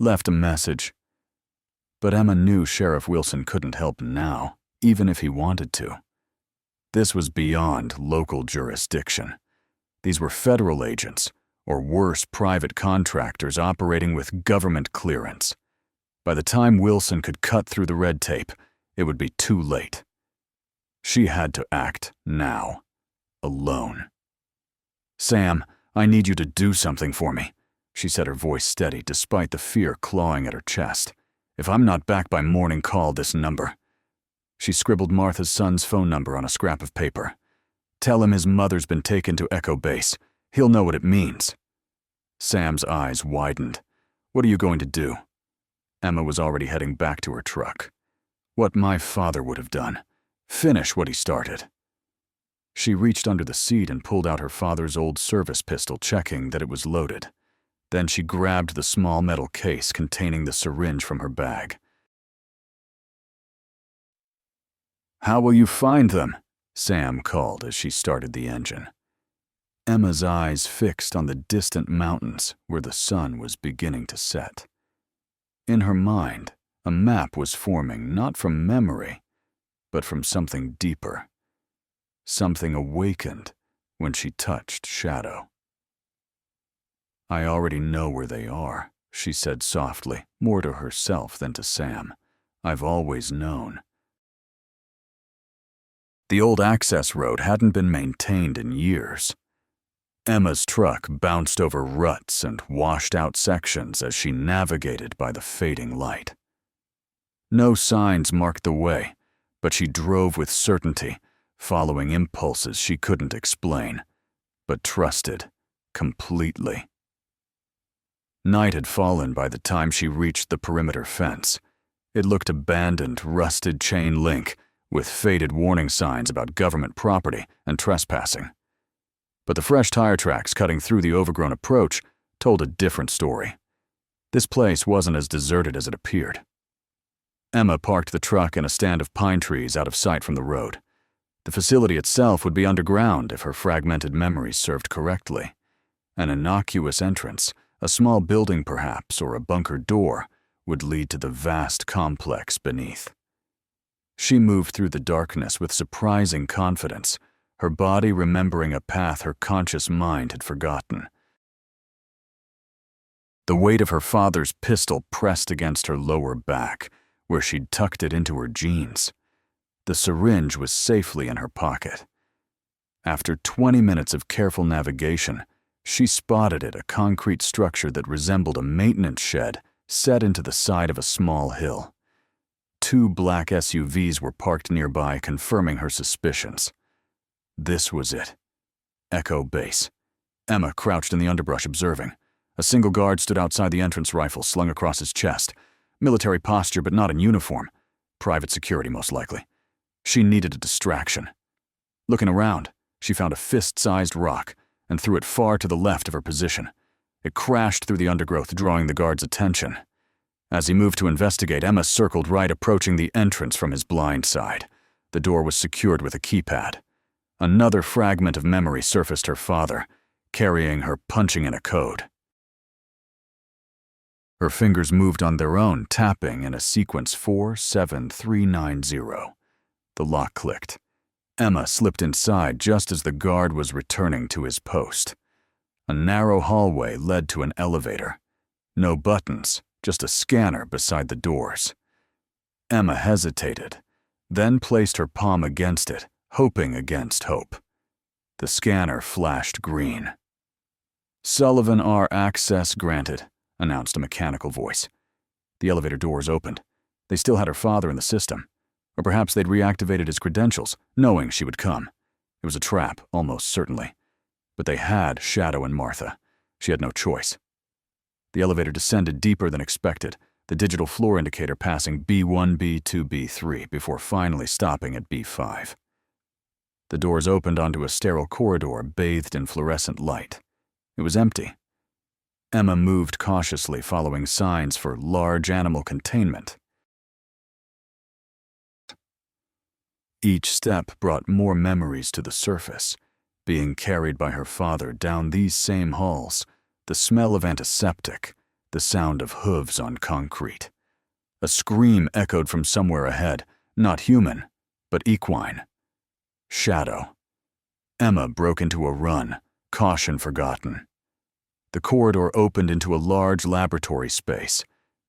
Left a message. But Emma knew Sheriff Wilson couldn't help now, even if he wanted to. This was beyond local jurisdiction. These were federal agents, or worse, private contractors operating with government clearance. By the time Wilson could cut through the red tape, it would be too late. She had to act now, alone. "Sam, I need you to do something for me," she said, her voice steady despite the fear clawing at her chest. "If I'm not back by morning, call this number." She scribbled Martha's son's phone number on a scrap of paper. "Tell him his mother's been taken to Echo Base. He'll know what it means." Sam's eyes widened. "What are you going to do?" Emma was already heading back to her truck. "What my father would have done. Finish what he started." She reached under the seat and pulled out her father's old service pistol, checking that it was loaded. Then she grabbed the small metal case containing the syringe from her bag. "How will you find them?" Sam called as she started the engine. Emma's eyes fixed on the distant mountains where the sun was beginning to set. In her mind, a map was forming not from memory, but from something deeper. Something awakened when she touched Shadow. "I already know where they are," she said softly, more to herself than to Sam. "I've always known." The old access road hadn't been maintained in years. Emma's truck bounced over ruts and washed out sections as she navigated by the fading light. No signs marked the way, but she drove with certainty, following impulses she couldn't explain, but trusted completely. Night had fallen by the time she reached the perimeter fence. It looked abandoned, rusted chain link, with faded warning signs about government property and trespassing. But the fresh tire tracks cutting through the overgrown approach told a different story. This place wasn't as deserted as it appeared. Emma parked the truck in a stand of pine trees out of sight from the road. The facility itself would be underground if her fragmented memories served correctly. An innocuous entrance, a small building perhaps, or a bunker door, would lead to the vast complex beneath. She moved through the darkness with surprising confidence, her body remembering a path her conscious mind had forgotten. The weight of her father's pistol pressed against her lower back, where she'd tucked it into her jeans. The syringe was safely in her pocket. After 20 minutes of careful navigation, she spotted it, a concrete structure that resembled a maintenance shed set into the side of a small hill. 2 black SUVs were parked nearby, confirming her suspicions. This was it. Echo Base. Emma crouched in the underbrush observing. A single guard stood outside the entrance, rifle slung across his chest. Military posture, but not in uniform. Private security, most likely. She needed a distraction. Looking around, she found a fist-sized rock and threw it far to the left of her position. It crashed through the undergrowth, drawing the guard's attention. As he moved to investigate, Emma circled right, approaching the entrance from his blind side. The door was secured with a keypad. Another fragment of memory surfaced: her father, carrying her punching in a code. Her fingers moved on their own, tapping in a sequence 47390. The lock clicked. Emma slipped inside just as the guard was returning to his post. A narrow hallway led to an elevator. No buttons, just a scanner beside the doors. Emma hesitated, then placed her palm against it, hoping against hope. The scanner flashed green. "Sullivan R. access granted," announced a mechanical voice. The elevator doors opened. They still had her father in the system. Or perhaps they'd reactivated his credentials, knowing she would come. It was a trap, almost certainly. But they had Shadow and Martha. She had no choice. The elevator descended deeper than expected, the digital floor indicator passing B1, B2, B3 before finally stopping at B5. The doors opened onto a sterile corridor bathed in fluorescent light. It was empty. Emma moved cautiously, following signs for large animal containment. Each step brought more memories to the surface, being carried by her father down these same halls, the smell of antiseptic, the sound of hooves on concrete. A scream echoed from somewhere ahead, not human, but equine. Shadow. Emma broke into a run, caution forgotten. The corridor opened into a large laboratory space.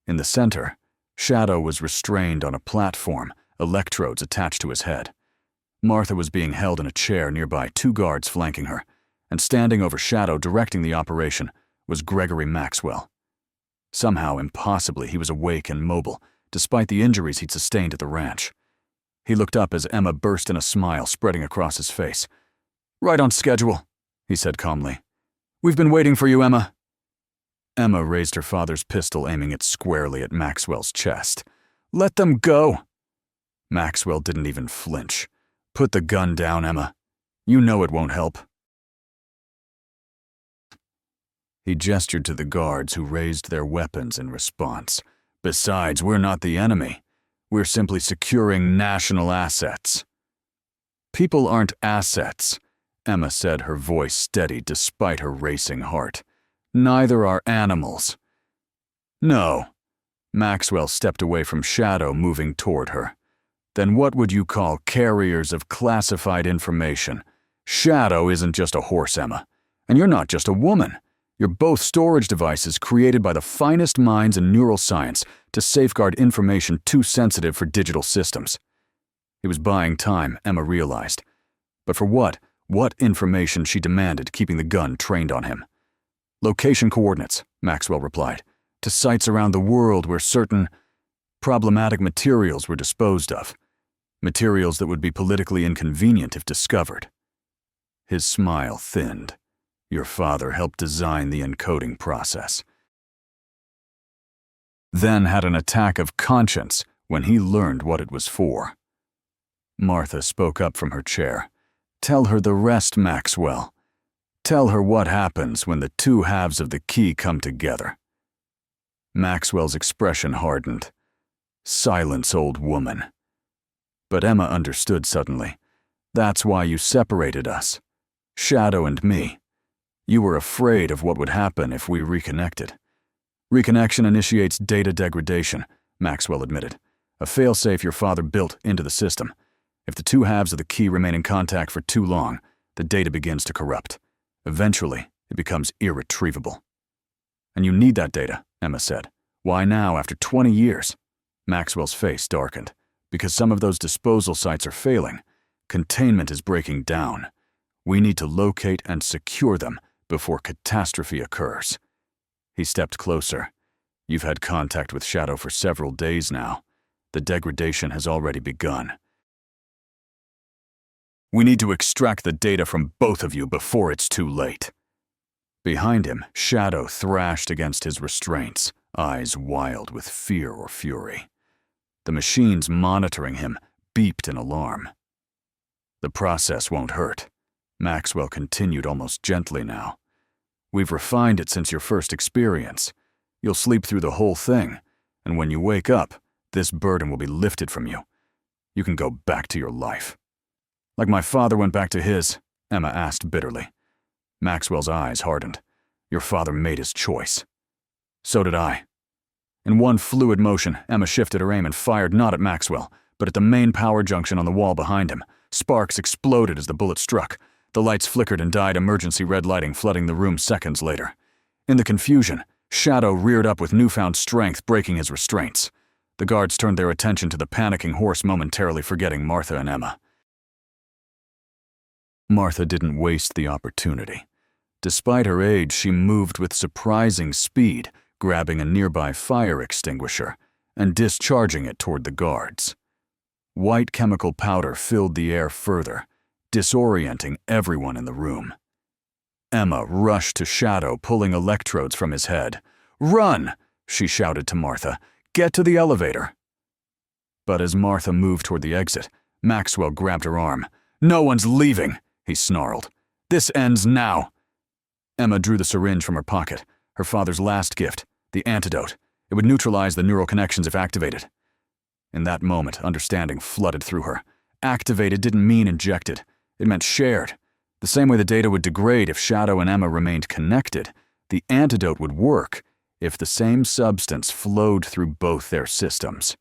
In the center, Shadow was restrained on a platform, electrodes attached to his head. Martha was being held in a chair nearby, 2 guards flanking her, and standing over Shadow directing the operation was Gregory Maxwell. Somehow, impossibly, he was awake and mobile, despite the injuries he'd sustained at the ranch. He looked up as Emma burst in a smile spreading across his face. "Right on schedule," he said calmly. "We've been waiting for you, Emma." Emma raised her father's pistol, aiming it squarely at Maxwell's chest. "Let them go." Maxwell didn't even flinch. "Put the gun down, Emma. You know it won't help." He gestured to the guards, who raised their weapons in response. "Besides, we're not the enemy. We're simply securing national assets." "People aren't assets," Emma said, her voice steady despite her racing heart. "Neither are animals." "No." Maxwell stepped away from Shadow, moving toward her. "Then what would you call carriers of classified information? Shadow isn't just a horse, Emma. And you're not just a woman. You're both storage devices created by the finest minds in neural science to safeguard information too sensitive for digital systems." He was buying time, Emma realized. But for what? What information, she demanded, keeping the gun trained on him. "Location coordinates," Maxwell replied, "to sites around the world where certain problematic materials were disposed of. Materials that would be politically inconvenient if discovered." His smile thinned. "Your father helped design the encoding process." Then had an attack of conscience when he learned what it was for. Martha spoke up from her chair. "Tell her the rest, Maxwell. Tell her what happens when the 2 halves of the key come together." Maxwell's expression hardened. Silence, old woman. But Emma understood suddenly. That's why you separated us. Shadow and me. You were afraid of what would happen if we reconnected. Reconnection initiates data degradation, Maxwell admitted. A failsafe your father built into the system. If the two halves of the key remain in contact for too long, the data begins to corrupt. Eventually, it becomes irretrievable. And you need that data, Emma said. Why now, after 20 years? Maxwell's face darkened. Because some of those disposal sites are failing. Containment is breaking down. We need to locate and secure them before catastrophe occurs. He stepped closer. You've had contact with Shadow for several days now. The degradation has already begun. We need to extract the data from both of you before it's too late. Behind him, Shadow thrashed against his restraints, eyes wild with fear or fury. The machines monitoring him beeped in alarm. The process won't hurt. Maxwell continued almost gently now. We've refined it since your first experience. You'll sleep through the whole thing, and when you wake up, this burden will be lifted from you. You can go back to your life. Like my father went back to his, Emma asked bitterly. Maxwell's eyes hardened. Your father made his choice. So did I. In one fluid motion, Emma shifted her aim and fired not at Maxwell, but at the main power junction on the wall behind him. Sparks exploded as the bullet struck. The lights flickered and died, emergency red lighting flooding the room seconds later. In the confusion, Shadow reared up with newfound strength, breaking his restraints. The guards turned their attention to the panicking horse, momentarily forgetting Martha and Emma. Martha didn't waste the opportunity. Despite her age, she moved with surprising speed, grabbing a nearby fire extinguisher and discharging it toward the guards. White chemical powder filled the air further, disorienting everyone in the room. Emma rushed to Shadow, pulling electrodes from his head. "Run!" she shouted to Martha. "Get to the elevator!" But as Martha moved toward the exit, Maxwell grabbed her arm. "No one's leaving!" he snarled. "This ends now!" Emma drew the syringe from her pocket, her father's last gift, the antidote. It would neutralize the neural connections if activated. In that moment, understanding flooded through her. Activated didn't mean injected. It meant shared. The same way the data would degrade if Shadow and Emma remained connected, the antidote would work if the same substance flowed through both their systems.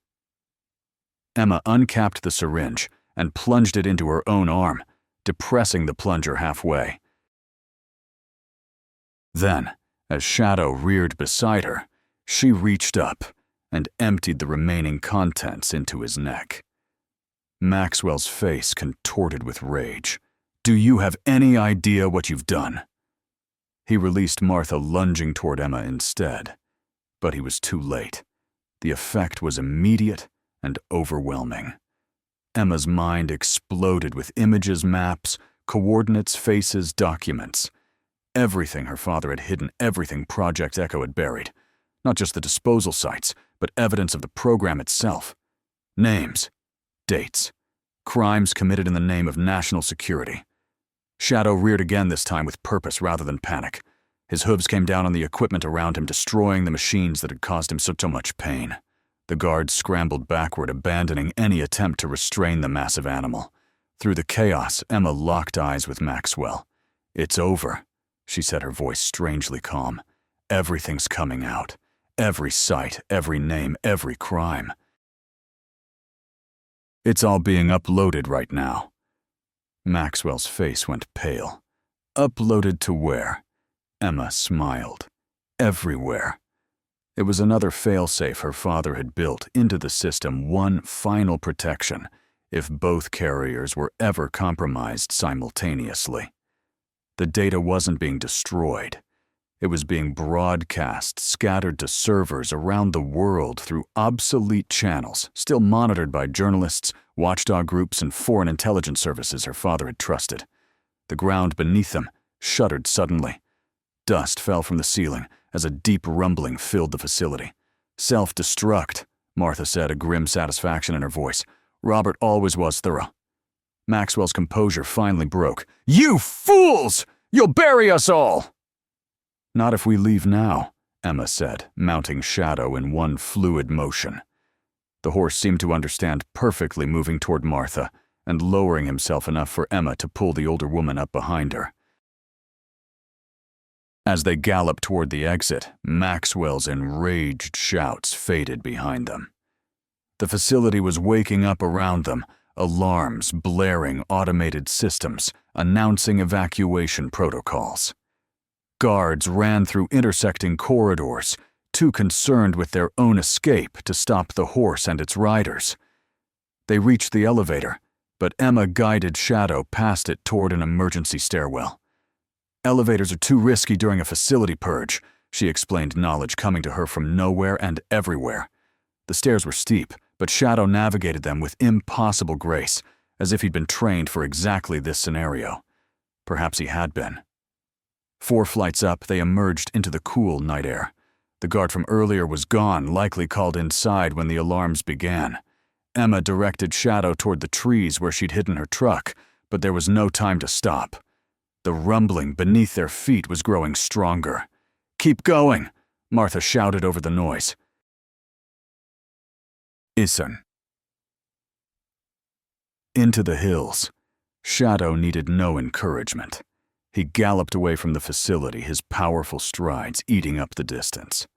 Emma uncapped the syringe and plunged it into her own arm, depressing the plunger halfway. Then, as Shadow reared beside her, she reached up and emptied the remaining contents into his neck. Maxwell's face contorted with rage. "Do you have any idea what you've done?" He released Martha, lunging toward Emma instead. But he was too late. The effect was immediate and overwhelming. Emma's mind exploded with images, maps, coordinates, faces, documents. Everything her father had hidden, everything Project Echo had buried. Not just the disposal sites, but evidence of the program itself. Names, dates, crimes committed in the name of national security. Shadow reared again, this time with purpose rather than panic. His hooves came down on the equipment around him, destroying the machines that had caused him so much pain. The guards scrambled backward, abandoning any attempt to restrain the massive animal. Through the chaos, Emma locked eyes with Maxwell. "It's over," she said, her voice strangely calm. "Everything's coming out. Every site, every name, every crime. It's all being uploaded right now." Maxwell's face went pale. "Uploaded to where?" Emma smiled. "Everywhere." It was another failsafe her father had built into the system, one final protection if both carriers were ever compromised simultaneously. The data wasn't being destroyed. It was being broadcast, scattered to servers around the world through obsolete channels, still monitored by journalists, watchdog groups, and foreign intelligence services her father had trusted. The ground beneath them shuddered suddenly. Dust fell from the ceiling as a deep rumbling filled the facility. "Self-destruct," Martha said, a grim satisfaction in her voice. "Robert always was thorough." Maxwell's composure finally broke. "You fools! You'll bury us all!" "Not if we leave now," Emma said, mounting Shadow in one fluid motion. The horse seemed to understand perfectly, moving toward Martha and lowering himself enough for Emma to pull the older woman up behind her. As they galloped toward the exit, Maxwell's enraged shouts faded behind them. The facility was waking up around them, alarms blaring, automated systems announcing evacuation protocols. Guards ran through intersecting corridors, too concerned with their own escape to stop the horse and its riders. They reached the elevator, but Emma guided Shadow past it toward an emergency stairwell. "Elevators are too risky during a facility purge," she explained, knowledge coming to her from nowhere and everywhere. The stairs were steep, but Shadow navigated them with impossible grace, as if he'd been trained for exactly this scenario. Perhaps he had been. 4 flights up, they emerged into the cool night air. The guard from earlier was gone, likely called inside when the alarms began. Emma directed Shadow toward the trees where she'd hidden her truck, but there was no time to stop. The rumbling beneath their feet was growing stronger. "Keep going," Martha shouted over the noise. Isun. Into the hills. Shadow needed no encouragement. He galloped away from the facility, his powerful strides eating up the distance.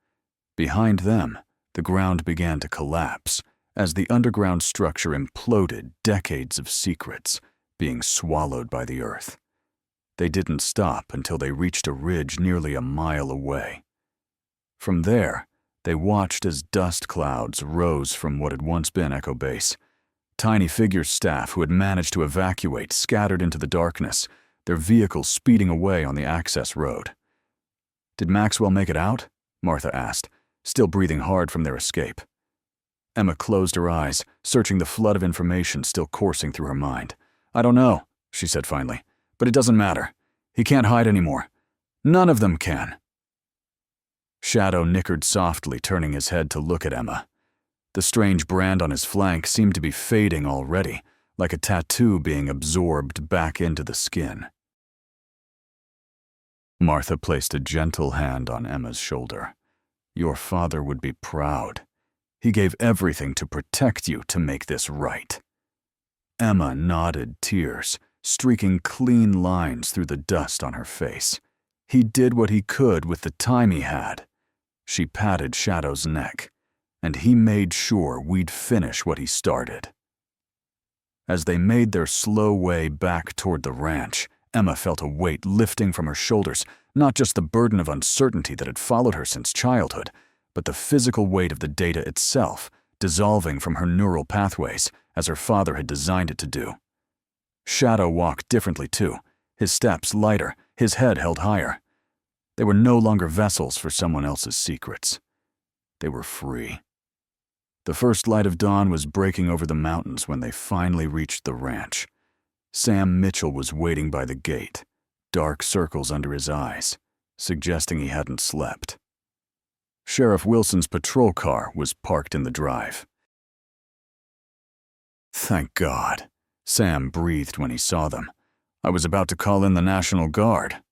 Behind them, the ground began to collapse as the underground structure imploded, decades of secrets being swallowed by the earth. They didn't stop until they reached a ridge nearly a mile away. From there, they watched as dust clouds rose from what had once been Echo Base. Tiny Figure's staff who had managed to evacuate scattered into the darkness, their vehicles speeding away on the access road. "Did Maxwell make it out?" Martha asked, still breathing hard from their escape. Emma closed her eyes, searching the flood of information still coursing through her mind. "I don't know," she said finally, "but it doesn't matter. He can't hide anymore. None of them can." Shadow nickered softly, turning his head to look at Emma. The strange brand on his flank seemed to be fading already, like a tattoo being absorbed back into the skin. Martha placed a gentle hand on Emma's shoulder. "Your father would be proud. He gave everything to protect you to make this right." Emma nodded, tears streaking clean lines through the dust on her face. He did what he could with the time he had. She patted Shadow's neck, and he made sure we'd finish what he started. As they made their slow way back toward the ranch, Emma felt a weight lifting from her shoulders, not just the burden of uncertainty that had followed her since childhood, but the physical weight of the data itself, dissolving from her neural pathways as her father had designed it to do. Shadow walked differently too, his steps lighter, his head held higher. They were no longer vessels for someone else's secrets. They were free. The first light of dawn was breaking over the mountains when they finally reached the ranch. Sam Mitchell was waiting by the gate, dark circles under his eyes, suggesting he hadn't slept. Sheriff Wilson's patrol car was parked in the drive. "Thank God," Sam breathed when he saw them. "I was about to call in the National Guard."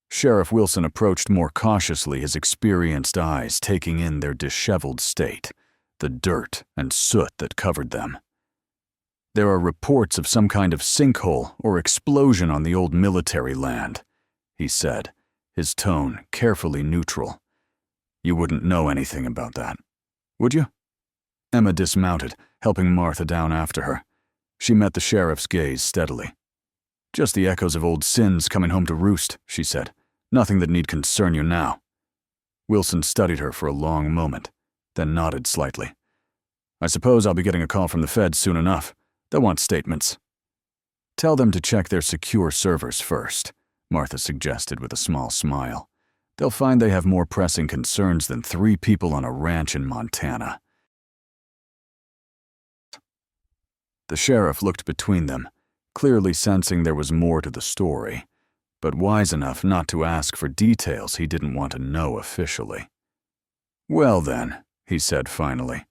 Sheriff Wilson approached more cautiously, his experienced eyes taking in their disheveled state, the dirt and soot that covered them. "There are reports of some kind of sinkhole or explosion on the old military land," he said, his tone carefully neutral. "You wouldn't know anything about that, would you?" Emma dismounted, helping Martha down after her. She met the sheriff's gaze steadily. "Just the echoes of old sins coming home to roost," she said. "Nothing that need concern you now." Wilson studied her for a long moment, then nodded slightly. "I suppose I'll be getting a call from the feds soon enough. They'll want statements." "Tell them to check their secure servers first," Martha suggested with a small smile. "They'll find they have more pressing concerns than 3 people on a ranch in Montana." The sheriff looked between them, clearly sensing there was more to the story, but wise enough not to ask for details he didn't want to know officially. "Well then," he said finally,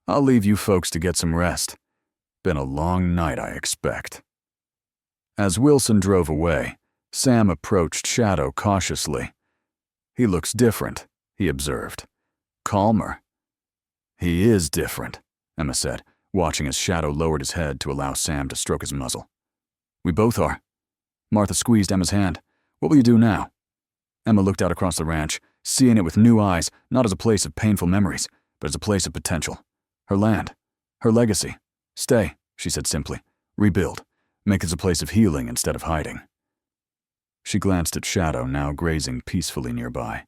"I'll leave you folks to get some rest. Been a long night, I expect." As Wilson drove away, Sam approached Shadow cautiously. "He looks different," he observed. Calmer. He is different, Emma said, watching as Shadow lowered his head to allow Sam to stroke his muzzle. We both are. Martha squeezed Emma's hand. What will you do now? Emma looked out across the ranch, seeing it with new eyes, not as a place of painful memories, but as a place of potential. Her land. Her legacy. Stay, she said simply. Rebuild. Make this a place of healing instead of hiding. She glanced at Shadow, now grazing peacefully nearby.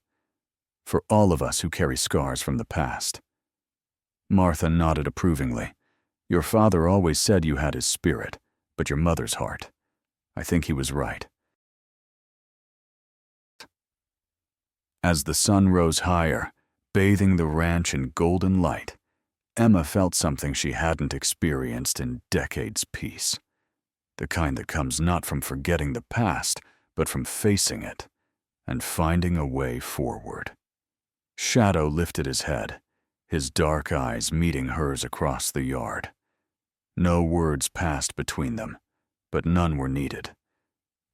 For all of us who carry scars from the past. Martha nodded approvingly. Your father always said you had his spirit, but your mother's heart. I think he was right. As the sun rose higher, bathing the ranch in golden light, Emma felt something she hadn't experienced in decades' peace. The kind that comes not from forgetting the past, but from facing it and finding a way forward. Shadow lifted his head, his dark eyes meeting hers across the yard. No words passed between them, but none were needed.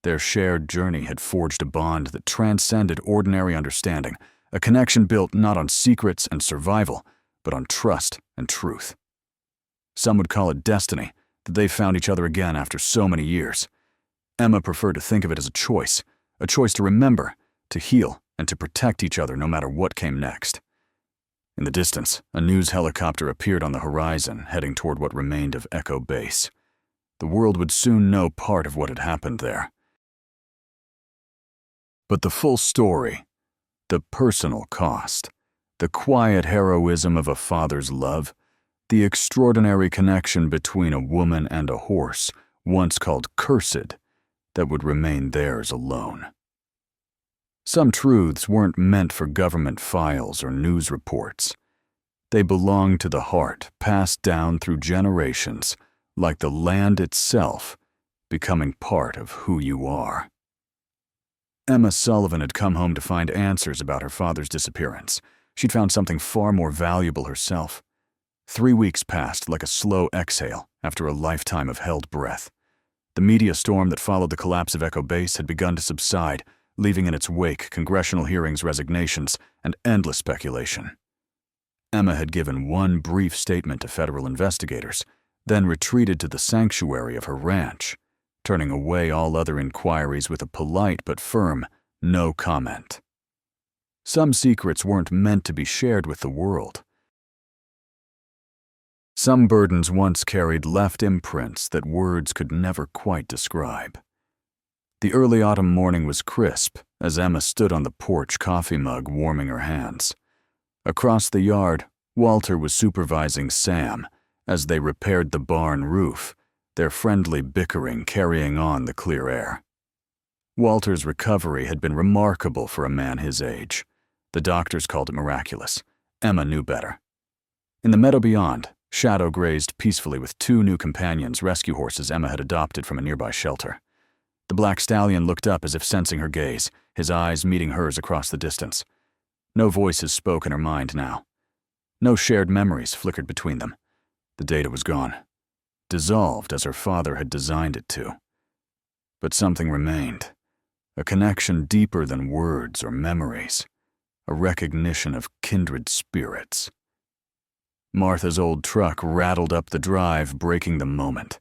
Their shared journey had forged a bond that transcended ordinary understanding, a connection built not on secrets and survival, but on trust and truth. Some would call it destiny, that they found each other again after so many years. Emma preferred to think of it as a choice to remember, to heal, and to protect each other no matter what came next. In the distance, a news helicopter appeared on the horizon, heading toward what remained of Echo Base. The world would soon know part of what had happened there. But the full story, the personal cost, the quiet heroism of a father's love, the extraordinary connection between a woman and a horse, once called cursed, that would remain theirs alone. Some truths weren't meant for government files or news reports. They belonged to the heart, passed down through generations, like the land itself, becoming part of who you are. Emma Sullivan had come home to find answers about her father's disappearance. She'd found something far more valuable herself. 3 weeks passed like a slow exhale after a lifetime of held breath. The media storm that followed the collapse of Echo Base had begun to subside, leaving in its wake congressional hearings, resignations, and endless speculation. Emma had given one brief statement to federal investigators, then retreated to the sanctuary of her ranch, turning away all other inquiries with a polite but firm no comment. Some secrets weren't meant to be shared with the world. Some burdens once carried left imprints that words could never quite describe. The early autumn morning was crisp as Emma stood on the porch, coffee mug warming her hands. Across the yard, Walter was supervising Sam as they repaired the barn roof, their friendly bickering carrying on the clear air. Walter's recovery had been remarkable for a man his age. The doctors called it miraculous. Emma knew better. In the meadow beyond, Shadow grazed peacefully with 2 new companions, rescue horses Emma had adopted from a nearby shelter. The black stallion looked up as if sensing her gaze, his eyes meeting hers across the distance. No voices spoke in her mind now. No shared memories flickered between them. The data was gone, dissolved as her father had designed it to. But something remained, a connection deeper than words or memories, a recognition of kindred spirits. Martha's old truck rattled up the drive, breaking the moment.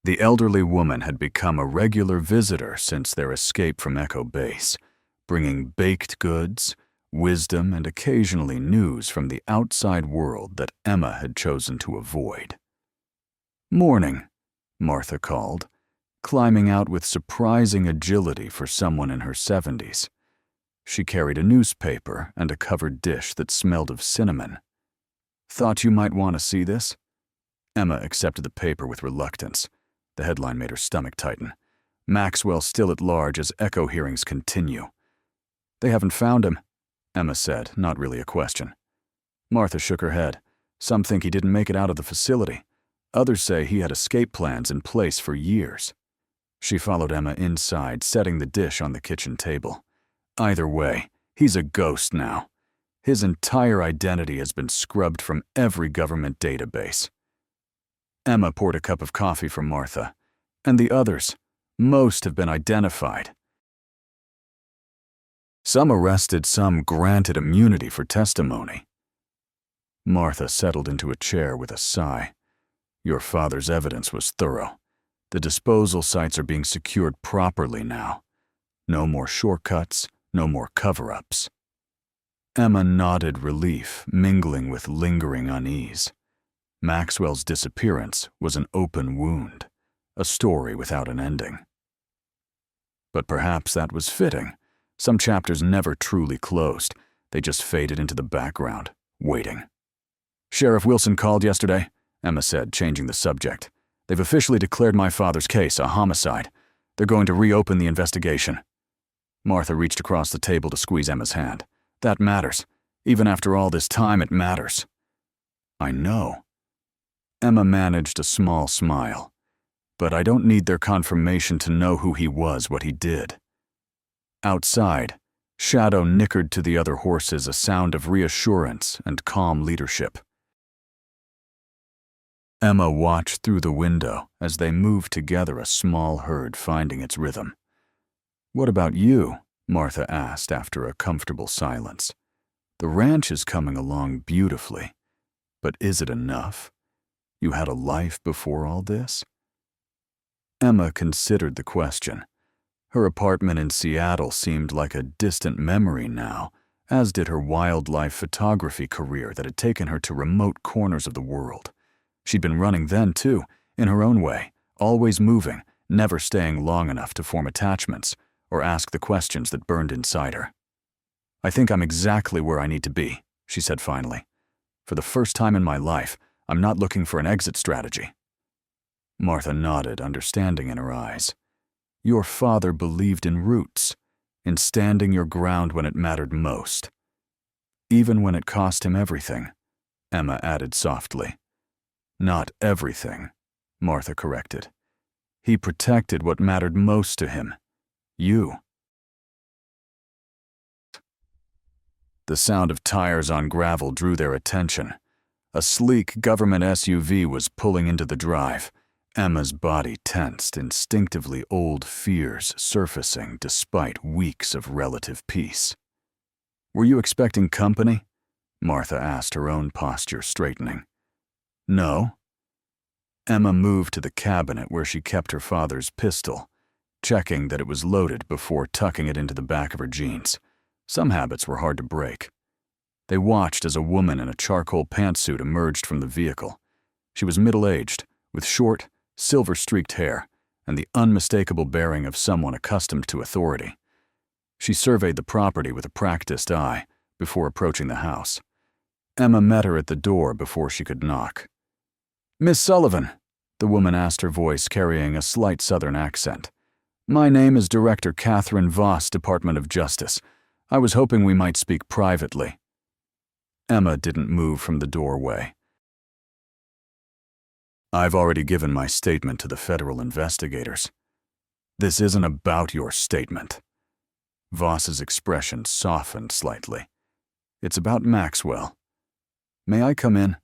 The elderly woman had become a regular visitor since their escape from Echo Base, bringing baked goods, wisdom, and occasionally news from the outside world that Emma had chosen to avoid. "Morning," Martha called, climbing out with surprising agility for someone in her 70s. She carried a newspaper and a covered dish that smelled of cinnamon. "Thought you might want to see this?" Emma accepted the paper with reluctance. The headline made her stomach tighten. Maxwell still at large as Echo hearings continue. "They haven't found him," Emma said, not really a question. Martha shook her head. "Some think he didn't make it out of the facility. Others say he had escape plans in place for years." She followed Emma inside, setting the dish on the kitchen table. "Either way, he's a ghost now. His entire identity has been scrubbed from every government database." Emma poured a cup of coffee for Martha. "And the others, most have been identified." Some arrested, some granted immunity for testimony. Martha settled into a chair with a sigh. Your father's evidence was thorough. The disposal sites are being secured properly now. No more shortcuts, no more cover-ups. Emma nodded relief, mingling with lingering unease. Maxwell's disappearance was an open wound, a story without an ending. But perhaps that was fitting. Some chapters never truly closed. They just faded into the background, waiting. Sheriff Wilson called yesterday, Emma said, changing the subject. They've officially declared my father's case a homicide. They're going to reopen the investigation. Martha reached across the table to squeeze Emma's hand. That matters. Even after all this time, it matters. I know. Emma managed a small smile. But I don't need their confirmation to know who he was, what he did. Outside, Shadow nickered to the other horses a sound of reassurance and calm leadership. Emma watched through the window as they moved together, a small herd finding its rhythm. What about you? Martha asked after a comfortable silence. The ranch is coming along beautifully, but is it enough? You had a life before all this? Emma considered the question. Her apartment in Seattle seemed like a distant memory now, as did her wildlife photography career that had taken her to remote corners of the world. She'd been running then, too, in her own way, always moving, never staying long enough to form attachments or ask the questions that burned inside her. I think I'm exactly where I need to be, she said finally. For the first time in my life, I'm not looking for an exit strategy. Martha nodded, understanding in her eyes. Your father believed in roots, in standing your ground when it mattered most. Even when it cost him everything, Emma added softly. Not everything, Martha corrected. He protected what mattered most to him. You. The sound of tires on gravel drew their attention. A sleek government SUV was pulling into the drive. Emma's body tensed, instinctively old fears surfacing despite weeks of relative peace. Were you expecting company? Martha asked, her own posture straightening. No. Emma moved to the cabinet where she kept her father's pistol, checking that it was loaded before tucking it into the back of her jeans. Some habits were hard to break. They watched as a woman in a charcoal pantsuit emerged from the vehicle. She was middle-aged, with short, silver-streaked hair and the unmistakable bearing of someone accustomed to authority. She surveyed the property with a practiced eye before approaching the house. Emma met her at the door before she could knock. Miss Sullivan, the woman asked, her voice carrying a slight southern accent. My name is Director Catherine Voss, Department of Justice. I was hoping we might speak privately. Emma didn't move from the doorway. I've already given my statement to the federal investigators. This isn't about your statement. Voss's expression softened slightly. It's about Maxwell. May I come in?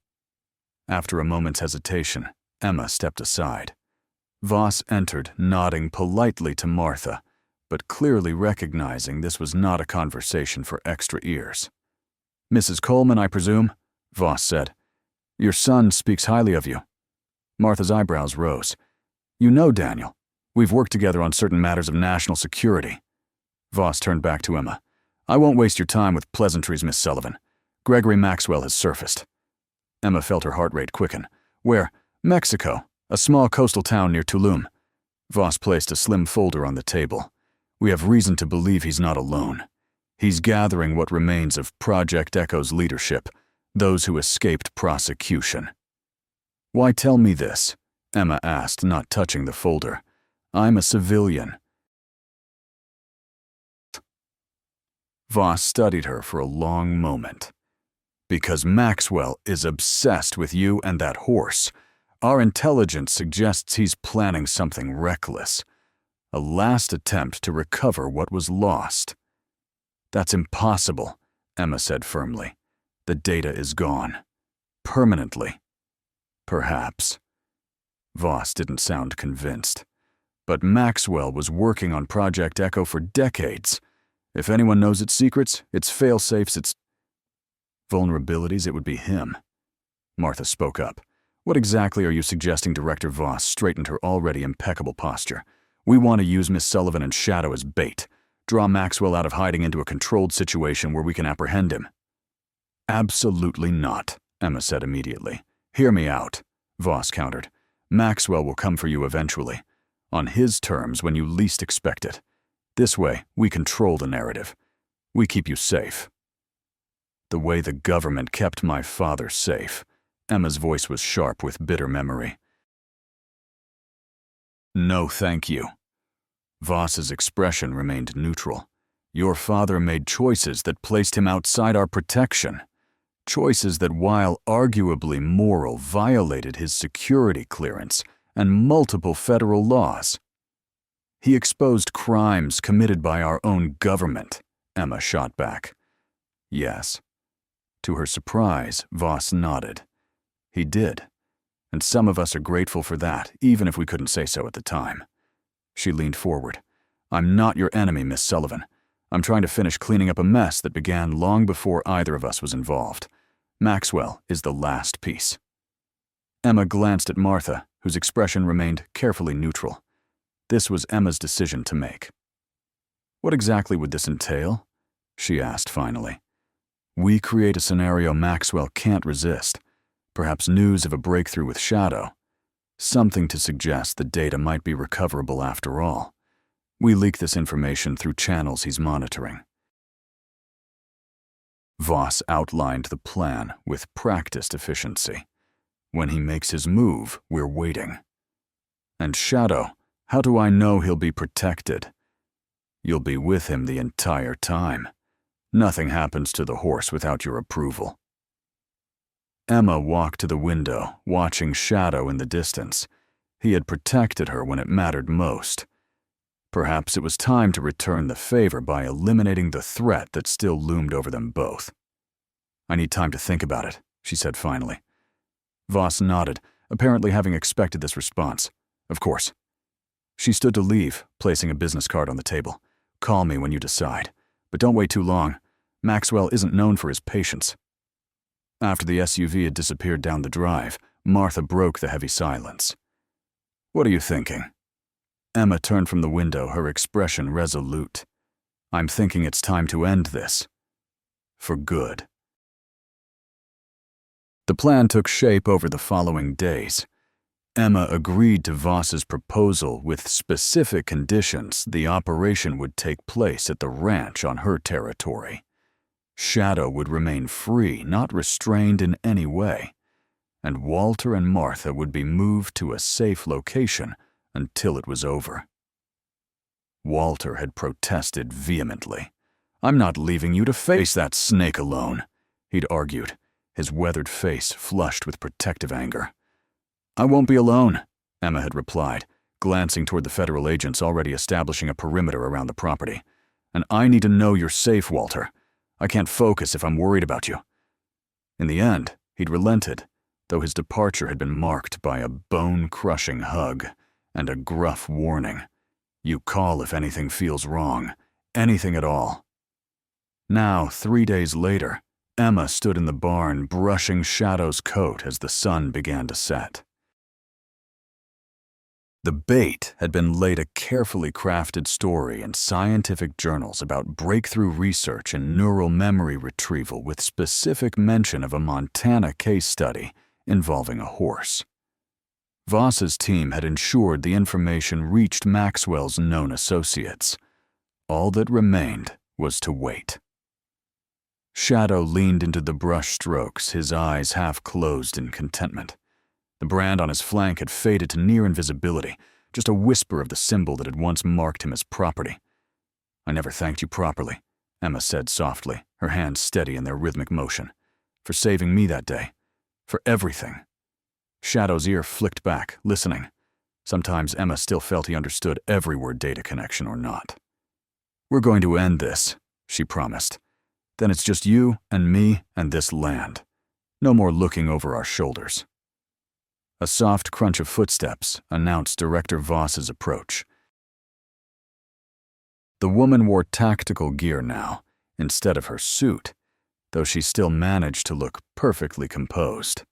After a moment's hesitation, Emma stepped aside. Voss entered, nodding politely to Martha, but clearly recognizing this was not a conversation for extra ears. Mrs. Coleman, I presume? Voss said. Your son speaks highly of you. Martha's eyebrows rose. You know, Daniel, we've worked together on certain matters of national security. Voss turned back to Emma. I won't waste your time with pleasantries, Miss Sullivan. Gregory Maxwell has surfaced. Emma felt her heart rate quicken. Where? Mexico, a small coastal town near Tulum. Voss placed a slim folder on the table. We have reason to believe he's not alone. He's gathering what remains of Project Echo's leadership, those who escaped prosecution. Why tell me this? Emma asked, not touching the folder. I'm a civilian. Voss studied her for a long moment. Because Maxwell is obsessed with you and that horse. Our intelligence suggests he's planning something reckless. A last attempt to recover what was lost. That's impossible, Emma said firmly. The data is gone. Permanently. Perhaps. Voss didn't sound convinced. But Maxwell was working on Project Echo for decades. If anyone knows its secrets, its fail-safes, its vulnerabilities, it would be him. Martha spoke up. What exactly are you suggesting? Director Voss straightened her already impeccable posture. We want to use Miss Sullivan and Shadow as bait. Draw Maxwell out of hiding into a controlled situation where we can apprehend him. Absolutely not, Emma said immediately. Hear me out, Voss countered. Maxwell will come for you eventually. On his terms when you least expect it. This way, we control the narrative. We keep you safe. The way the government kept my father safe. Emma's voice was sharp with bitter memory. No, thank you. Voss's expression remained neutral. Your father made choices that placed him outside our protection. Choices that, while arguably moral, violated his security clearance and multiple federal laws. He exposed crimes committed by our own government, Emma shot back. Yes. To her surprise, Voss nodded. He did, and some of us are grateful for that, even if we couldn't say so at the time. She leaned forward. I'm not your enemy, Miss Sullivan. I'm trying to finish cleaning up a mess that began long before either of us was involved. Maxwell is the last piece. Emma glanced at Martha, whose expression remained carefully neutral. This was Emma's decision to make. What exactly would this entail? She asked finally. We create a scenario Maxwell can't resist. Perhaps news of a breakthrough with Shadow. Something to suggest the data might be recoverable after all. We leak this information through channels he's monitoring. Voss outlined the plan with practiced efficiency. When he makes his move, we're waiting. And Shadow, how do I know he'll be protected? You'll be with him the entire time. Nothing happens to the horse without your approval. Emma walked to the window, watching Shadow in the distance. He had protected her when it mattered most. Perhaps it was time to return the favor by eliminating the threat that still loomed over them both. I need time to think about it, she said finally. Voss nodded, apparently having expected this response. Of course. She stood to leave, placing a business card on the table. Call me when you decide, but don't wait too long. Maxwell isn't known for his patience. After the SUV had disappeared down the drive, Martha broke the heavy silence. What are you thinking? Emma turned from the window, her expression resolute. I'm thinking it's time to end this. For good. The plan took shape over the following days. Emma agreed to Voss's proposal with specific conditions the operation would take place at the ranch on her territory. Shadow would remain free, not restrained in any way, and Walter and Martha would be moved to a safe location until it was over. Walter had protested vehemently. I'm not leaving you to face that snake alone, he'd argued, his weathered face flushed with protective anger. I won't be alone, Emma had replied, glancing toward the federal agents already establishing a perimeter around the property. And I need to know you're safe, Walter. I can't focus if I'm worried about you. In the end, he'd relented, though his departure had been marked by a bone-crushing hug and a gruff warning. You call if anything feels wrong, anything at all. Now, 3 days later, Emma stood in the barn brushing Shadow's coat as the sun began to set. The bait had been laid a carefully crafted story in scientific journals about breakthrough research in neural memory retrieval with specific mention of a Montana case study involving a horse. Voss's team had ensured the information reached Maxwell's known associates. All that remained was to wait. Shadow leaned into the brush strokes, his eyes half closed in contentment. The brand on his flank had faded to near invisibility, just a whisper of the symbol that had once marked him as property. I never thanked you properly, Emma said softly, her hands steady in their rhythmic motion. For saving me that day. For everything. Shadow's ear flicked back, listening. Sometimes Emma still felt he understood every word, data connection or not. We're going to end this, she promised. Then it's just you and me and this land. No more looking over our shoulders. A soft crunch of footsteps announced Director Voss's approach. The woman wore tactical gear now, instead of her suit, though she still managed to look perfectly composed.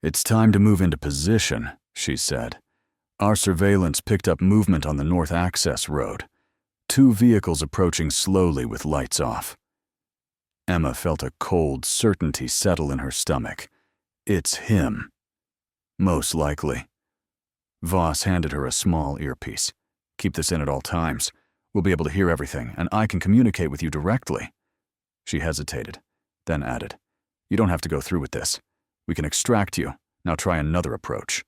"It's time to move into position," she said. "Our surveillance picked up movement on the North Access Road. 2 vehicles approaching slowly with lights off." Emma felt a cold certainty settle in her stomach. It's him. Most likely. Voss handed her a small earpiece. "Keep this in at all times. We'll be able to hear everything, and I can communicate with you directly." She hesitated, then added, "You don't have to go through with this. We can extract you. Now try another approach."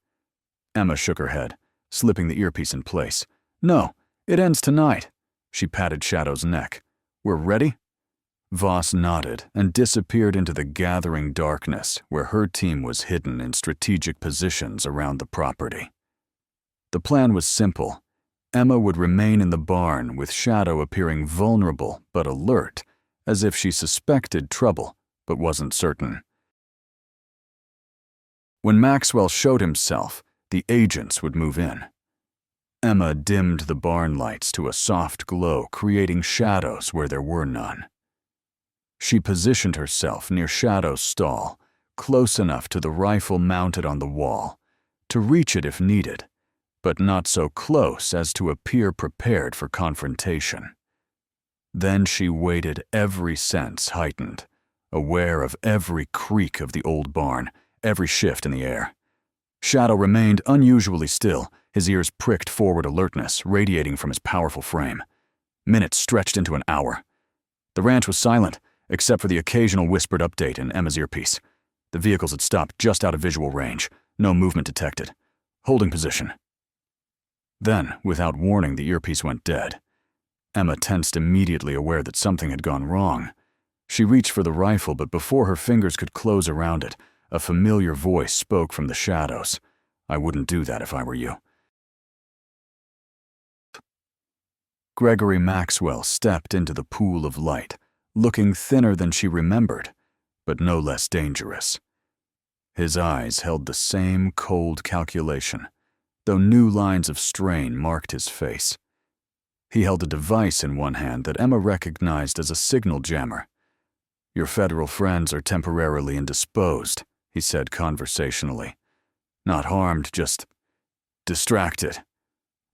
Emma shook her head, slipping the earpiece in place. "No, it ends tonight." She patted Shadow's neck. "We're ready?" Voss nodded and disappeared into the gathering darkness where her team was hidden in strategic positions around the property. The plan was simple. Emma would remain in the barn with Shadow appearing vulnerable but alert, as if she suspected trouble but wasn't certain. When Maxwell showed himself, the agents would move in. Emma dimmed the barn lights to a soft glow, creating shadows where there were none. She positioned herself near Shadow's stall, close enough to the rifle mounted on the wall, to reach it if needed, but not so close as to appear prepared for confrontation. Then she waited, every sense heightened, aware of every creak of the old barn, every shift in the air. Shadow remained unusually still, his ears pricked forward alertness radiating from his powerful frame. Minutes stretched into an hour. The ranch was silent, except for the occasional whispered update in Emma's earpiece. The vehicles had stopped just out of visual range, no movement detected. Holding position. Then, without warning, the earpiece went dead. Emma tensed, immediately aware that something had gone wrong. She reached for the rifle, but before her fingers could close around it, a familiar voice spoke from the shadows. "I wouldn't do that if I were you." Gregory Maxwell stepped into the pool of light, looking thinner than she remembered, but no less dangerous. His eyes held the same cold calculation, though new lines of strain marked his face. He held a device in one hand that Emma recognized as a signal jammer. "Your federal friends are temporarily indisposed," he said conversationally. "Not harmed, just distracted.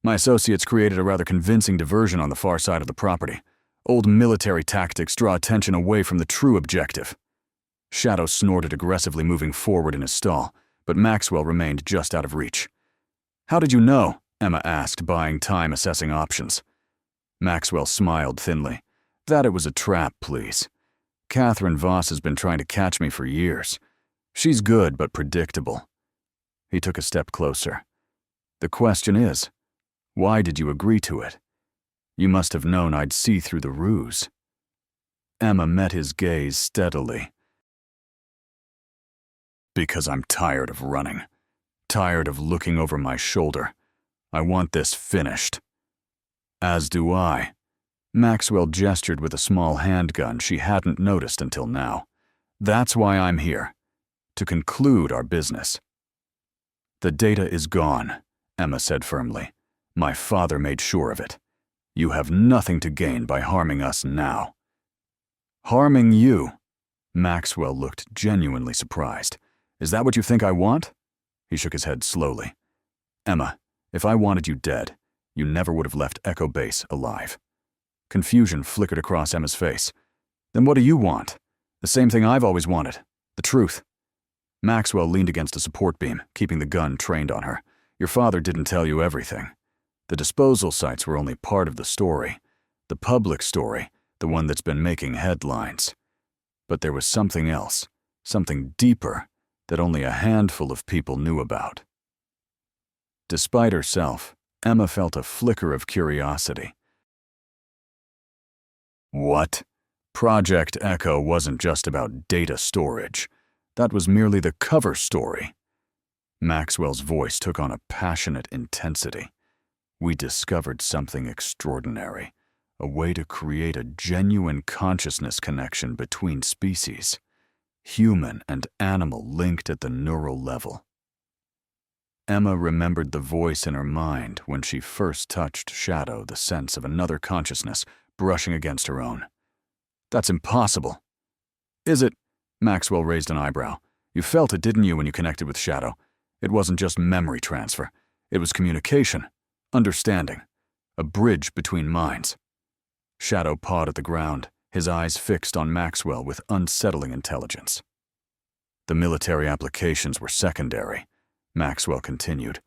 My associates created a rather convincing diversion on the far side of the property. Old military tactics draw attention away from the true objective." Shadow snorted, aggressively moving forward in his stall, but Maxwell remained just out of reach. "How did you know?" Emma asked, buying time assessing options. Maxwell smiled thinly. "That it was a trap, please. Catherine Voss has been trying to catch me for years. She's good but predictable." He took a step closer. "The question is, why did you agree to it? You must have known I'd see through the ruse." Emma met his gaze steadily. "Because I'm tired of running. Tired of looking over my shoulder. I want this finished." "As do I." Maxwell gestured with a small handgun she hadn't noticed until now. "That's why I'm here. To conclude our business." "The data is gone," Emma said firmly. "My father made sure of it. You have nothing to gain by harming us now." "Harming you?" Maxwell looked genuinely surprised. "Is that what you think I want?" He shook his head slowly. "Emma, if I wanted you dead, you never would have left Echo Base alive." Confusion flickered across Emma's face. "Then what do you want?" "The same thing I've always wanted. The truth." Maxwell leaned against a support beam, keeping the gun trained on her. "Your father didn't tell you everything. The disposal sites were only part of the story. The public story, the one that's been making headlines. But there was something else, something deeper, that only a handful of people knew about." Despite herself, Emma felt a flicker of curiosity. "What?" Project Echo wasn't just about data storage. That was merely the cover story. Maxwell's voice took on a passionate intensity. "We discovered something extraordinary, a way to create a genuine consciousness connection between species, human and animal linked at the neural level." Emma remembered the voice in her mind when she first touched Shadow, the sense of another consciousness brushing against her own. That's impossible. Is it? Maxwell raised an eyebrow. You felt it, didn't you, when you connected with Shadow? It wasn't just memory transfer. It was communication, understanding, a bridge between minds. Shadow pawed at the ground, his eyes fixed on Maxwell with unsettling intelligence. The military applications were secondary, Maxwell continued.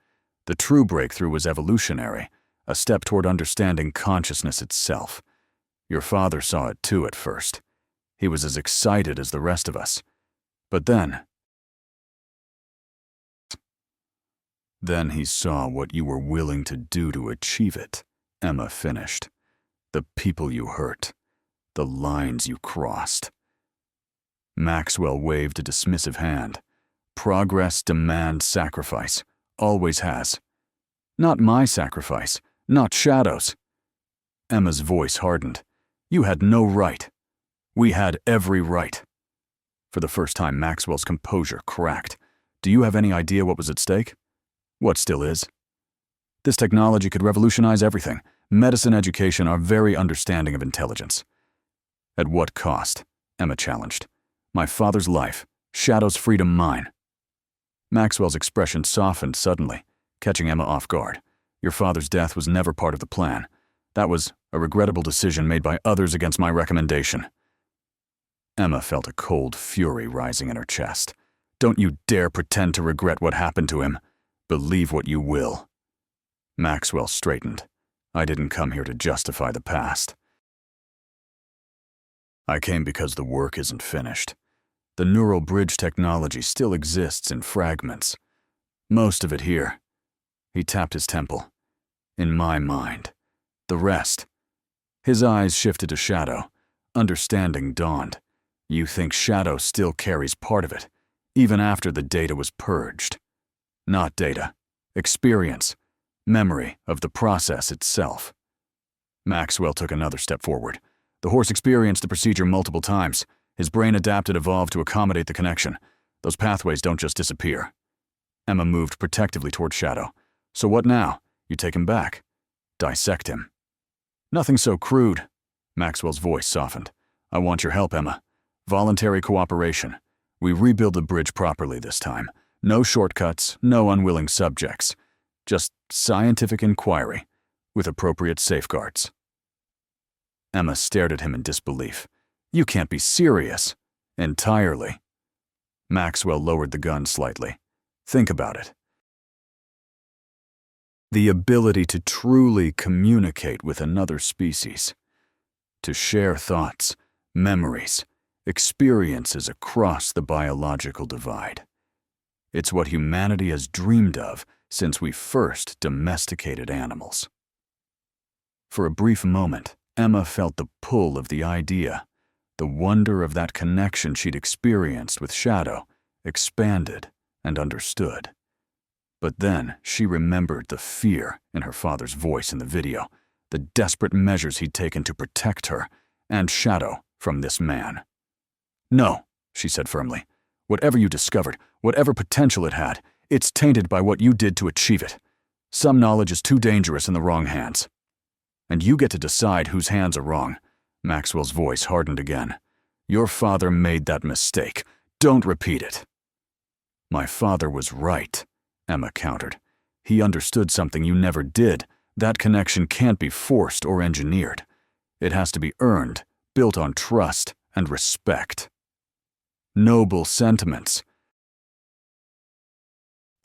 The true breakthrough was evolutionary, a step toward understanding consciousness itself. Your father saw it too at first. He was as excited as the rest of us. But then he saw what you were willing to do to achieve it, Emma finished. The people you hurt, the lines you crossed. Maxwell waved a dismissive hand. Progress demands sacrifice, always has. Not my sacrifice, not Shadow's. Emma's voice hardened. You had no right. We had every right. For the first time, Maxwell's composure cracked. Do you have any idea what was at stake? What still is? This technology could revolutionize everything. Medicine, education, our very understanding of intelligence. At what cost? Emma challenged. My father's life, Shadow's freedom mine. Maxwell's expression softened suddenly, catching Emma off guard. Your father's death was never part of the plan. That was a regrettable decision made by others against my recommendation. Emma felt a cold fury rising in her chest. Don't you dare pretend to regret what happened to him. Believe what you will. Maxwell straightened. I didn't come here to justify the past. I came because the work isn't finished. The neural bridge technology still exists in fragments. Most of it here. He tapped his temple. In my mind. The rest. His eyes shifted to Shadow. Understanding dawned. You think Shadow still carries part of it, even after the data was purged. Not data. Experience. Memory of the process itself. Maxwell took another step forward. The horse experienced the procedure multiple times. His brain adapted, evolved to accommodate the connection. Those pathways don't just disappear. Emma moved protectively toward Shadow. So what now? You take him back. Dissect him. Nothing so crude. Maxwell's voice softened. I want your help, Emma. Voluntary cooperation. We rebuild the bridge properly this time. No shortcuts, no unwilling subjects. Just scientific inquiry, with appropriate safeguards. Emma stared at him in disbelief. You can't be serious. Entirely. Maxwell lowered the gun slightly. Think about it. The ability to truly communicate with another species. To share thoughts, memories, experiences across the biological divide. It's what humanity has dreamed of since we first domesticated animals. For a brief moment, Emma felt the pull of the idea. The wonder of that connection she'd experienced with Shadow expanded and understood. But then she remembered the fear in her father's voice in the video, the desperate measures he'd taken to protect her and Shadow from this man. No, she said firmly. Whatever you discovered, whatever potential it had, it's tainted by what you did to achieve it. Some knowledge is too dangerous in the wrong hands. And you get to decide whose hands are wrong. Maxwell's voice hardened again. Your father made that mistake. Don't repeat it. My father was right, Emma countered. He understood something you never did. That connection can't be forced or engineered. It has to be earned, built on trust and respect. Noble sentiments.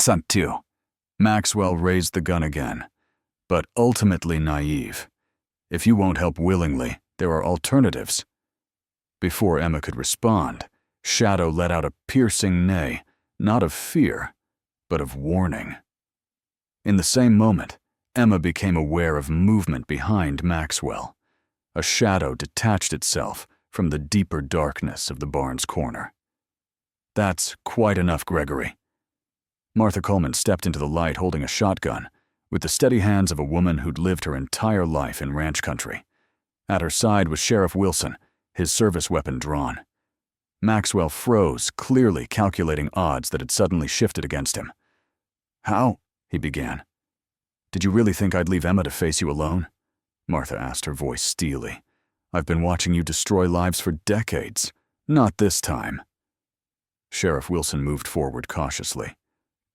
Santu. Maxwell raised the gun again, but ultimately naive. If you won't help willingly, there are alternatives. Before Emma could respond, Shadow let out a piercing neigh, not of fear, but of warning. In the same moment, Emma became aware of movement behind Maxwell. A shadow detached itself from the deeper darkness of the barn's corner. That's quite enough, Gregory. Martha Coleman stepped into the light holding a shotgun, with the steady hands of a woman who'd lived her entire life in ranch country. At her side was Sheriff Wilson, his service weapon drawn. Maxwell froze, clearly calculating odds that had suddenly shifted against him. How? He began. Did you really think I'd leave Emma to face you alone? Martha asked, her voice steely. I've been watching you destroy lives for decades. Not this time. Sheriff Wilson moved forward cautiously.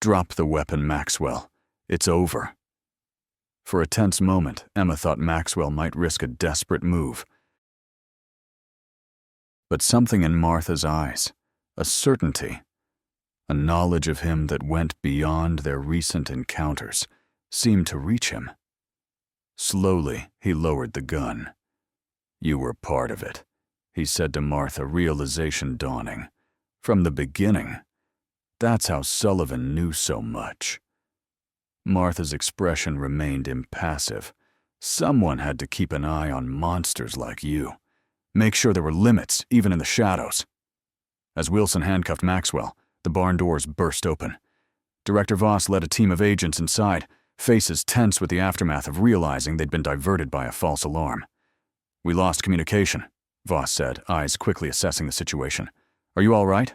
Drop the weapon, Maxwell. It's over. For a tense moment, Emma thought Maxwell might risk a desperate move. But something in Martha's eyes, a certainty, a knowledge of him that went beyond their recent encounters, seemed to reach him. Slowly, he lowered the gun. You were part of it, he said to Martha, realization dawning. From the beginning. That's how Sullivan knew so much. Martha's expression remained impassive. Someone had to keep an eye on monsters like you. Make sure there were limits, even in the shadows. As Wilson handcuffed Maxwell, the barn doors burst open. Director Voss led a team of agents inside, faces tense with the aftermath of realizing they'd been diverted by a false alarm. We lost communication, Voss said, eyes quickly assessing the situation. Are you all right?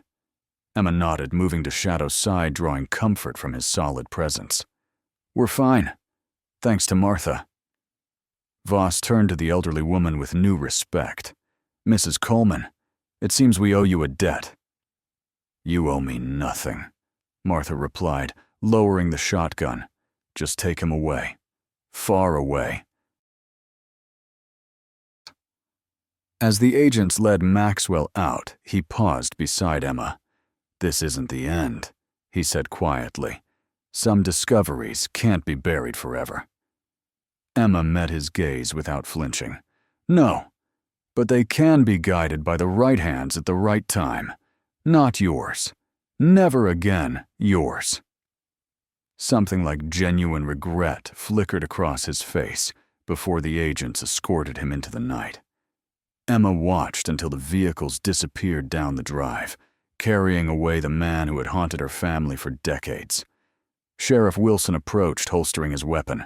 Emma nodded, moving to Shadow's side, drawing comfort from his solid presence. We're fine. Thanks to Martha. Voss turned to the elderly woman with new respect. Mrs. Coleman, it seems we owe you a debt. You owe me nothing, Martha replied, lowering the shotgun. Just take him away. Far away. As the agents led Maxwell out, he paused beside Emma. This isn't the end, he said quietly. Some discoveries can't be buried forever. Emma met his gaze without flinching. No, but they can be guided by the right hands at the right time. Not yours. Never again yours. Something like genuine regret flickered across his face before the agents escorted him into the night. Emma watched until the vehicles disappeared down the drive, carrying away the man who had haunted her family for decades. Sheriff Wilson approached, holstering his weapon.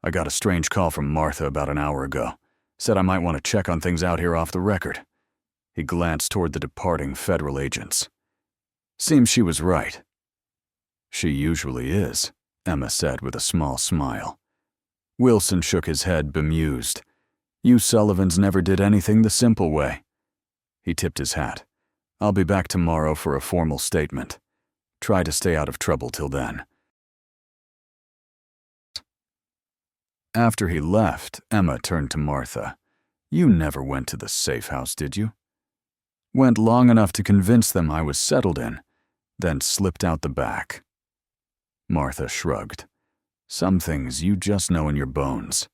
I got a strange call from Martha about an hour ago. Said I might want to check on things out here off the record. He glanced toward the departing federal agents. Seems she was right. She usually is, Emma said with a small smile. Wilson shook his head, bemused. You Sullivans never did anything the simple way. He tipped his hat. I'll be back tomorrow for a formal statement. Try to stay out of trouble till then. After he left, Emma turned to Martha. You never went to the safe house, did you? Went long enough to convince them I was settled in, then slipped out the back. Martha shrugged. Some things you just know in your bones.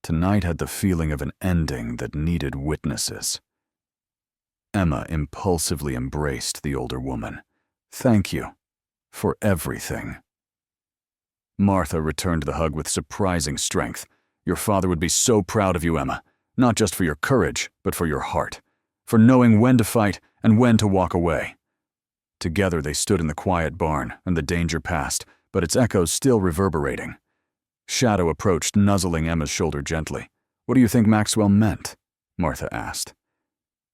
Tonight had the feeling of an ending that needed witnesses. Emma impulsively embraced the older woman. Thank you. For everything. Martha returned the hug with surprising strength. Your father would be so proud of you, Emma. Not just for your courage, but for your heart. For knowing when to fight and when to walk away. Together they stood in the quiet barn, and the danger passed, but its echoes still reverberating. Shadow approached, nuzzling Emma's shoulder gently. What do you think Maxwell meant? Martha asked.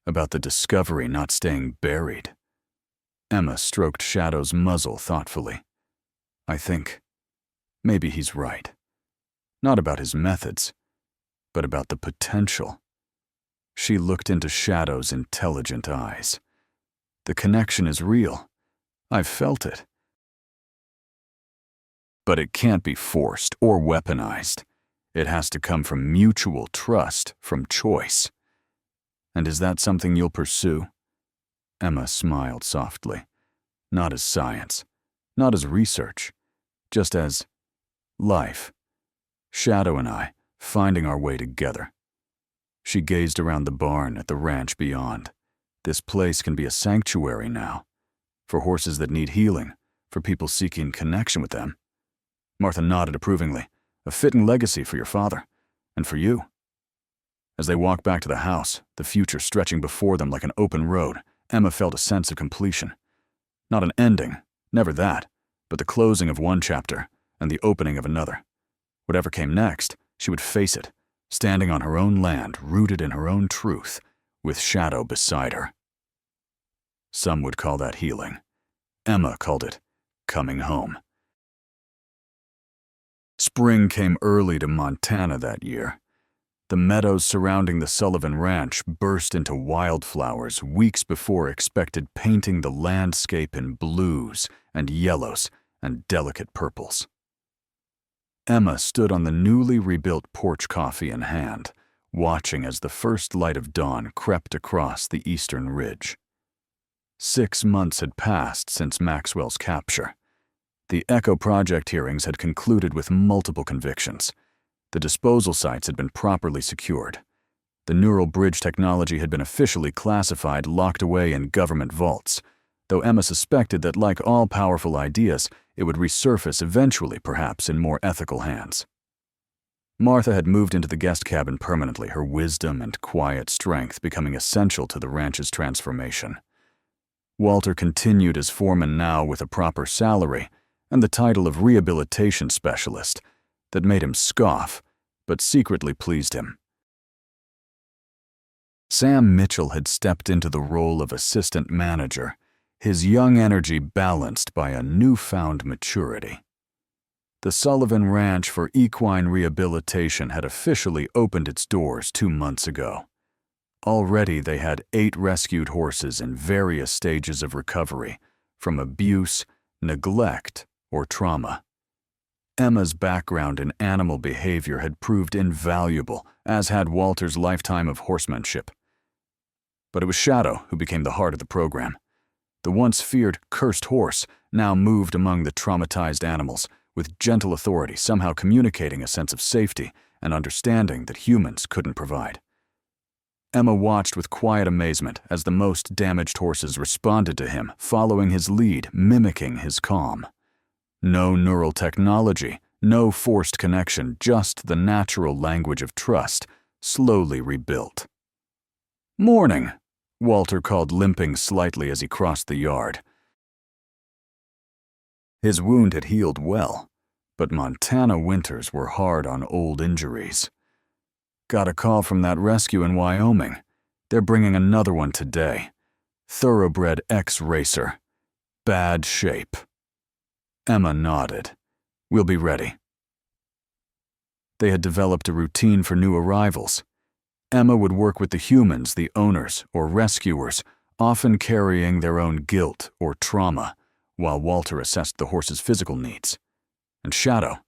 About the discovery not staying buried. Emma stroked Shadow's muzzle thoughtfully. I think maybe he's right. Not about his methods, but about the potential. She looked into Shadow's intelligent eyes. The connection is real. I've felt it. But it can't be forced or weaponized. It has to come from mutual trust, from choice. And is that something you'll pursue? Emma smiled softly. Not as science, not as research, just as life. Shadow and I, finding our way together. She gazed around the barn at the ranch beyond. This place can be a sanctuary now. For horses that need healing, for people seeking connection with them. Martha nodded approvingly. A fitting legacy for your father, and for you. As they walked back to the house, the future stretching before them like an open road, Emma felt a sense of completion. Not an ending, never that, but the closing of one chapter and the opening of another. Whatever came next, she would face it, standing on her own land, rooted in her own truth, with Shadow beside her. Some would call that healing. Emma called it coming home. Spring came early to Montana that year. The meadows surrounding the Sullivan Ranch burst into wildflowers weeks before expected, painting the landscape in blues and yellows and delicate purples. Emma stood on the newly rebuilt porch, coffee in hand, watching as the first light of dawn crept across the eastern ridge. 6 months had passed since Maxwell's capture. The Echo Project hearings had concluded with multiple convictions. The disposal sites had been properly secured. The neural bridge technology had been officially classified, locked away in government vaults, though Emma suspected that, like all powerful ideas, it would resurface eventually, perhaps in more ethical hands. Martha had moved into the guest cabin permanently, her wisdom and quiet strength becoming essential to the ranch's transformation. Walter continued as foreman now with a proper salary and the title of rehabilitation specialist that made him scoff, but secretly pleased him. Sam Mitchell had stepped into the role of assistant manager, his young energy balanced by a newfound maturity. The Sullivan Ranch for Equine Rehabilitation had officially opened its doors 2 months ago. Already they had 8 rescued horses in various stages of recovery from abuse, neglect, or trauma. Emma's background in animal behavior had proved invaluable, as had Walter's lifetime of horsemanship. But it was Shadow who became the heart of the program. The once feared cursed horse now moved among the traumatized animals, with gentle authority, somehow communicating a sense of safety and understanding that humans couldn't provide. Emma watched with quiet amazement as the most damaged horses responded to him, following his lead, mimicking his calm. No neural technology, no forced connection, just the natural language of trust, slowly rebuilt. "Morning," Walter called, limping slightly as he crossed the yard. His wound had healed well, but Montana winters were hard on old injuries. "Got a call from that rescue in Wyoming. They're bringing another one today. Thoroughbred ex-racer. Bad shape." Emma nodded. "We'll be ready." They had developed a routine for new arrivals. Emma would work with the humans, the owners or rescuers, often carrying their own guilt or trauma, while Walter assessed the horse's physical needs. And Shadow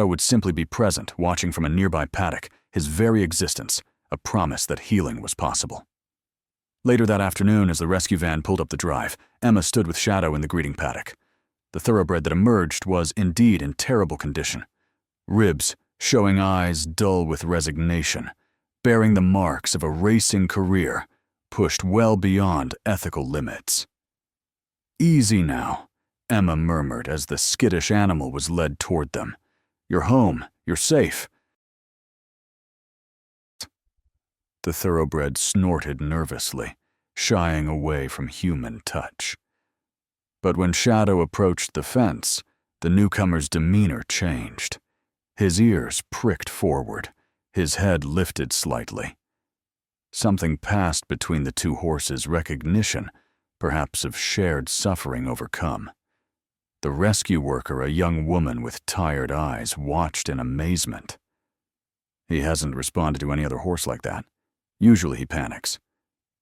would simply be present, watching from a nearby paddock, his very existence, a promise that healing was possible. Later that afternoon, as the rescue van pulled up the drive, Emma stood with Shadow in the greeting paddock. The thoroughbred that emerged was indeed in terrible condition. Ribs showing eyes dull with resignation, bearing the marks of a racing career pushed well beyond ethical limits. "Easy now," Emma murmured as the skittish animal was led toward them. "You're home. You're safe." The thoroughbred snorted nervously, shying away from human touch. But when Shadow approached the fence, the newcomer's demeanor changed. His ears pricked forward, his head lifted slightly. Something passed between the two horses, recognition, perhaps of shared suffering overcome. The rescue worker, a young woman with tired eyes, watched in amazement. "He hasn't responded to any other horse like that. Usually he panics."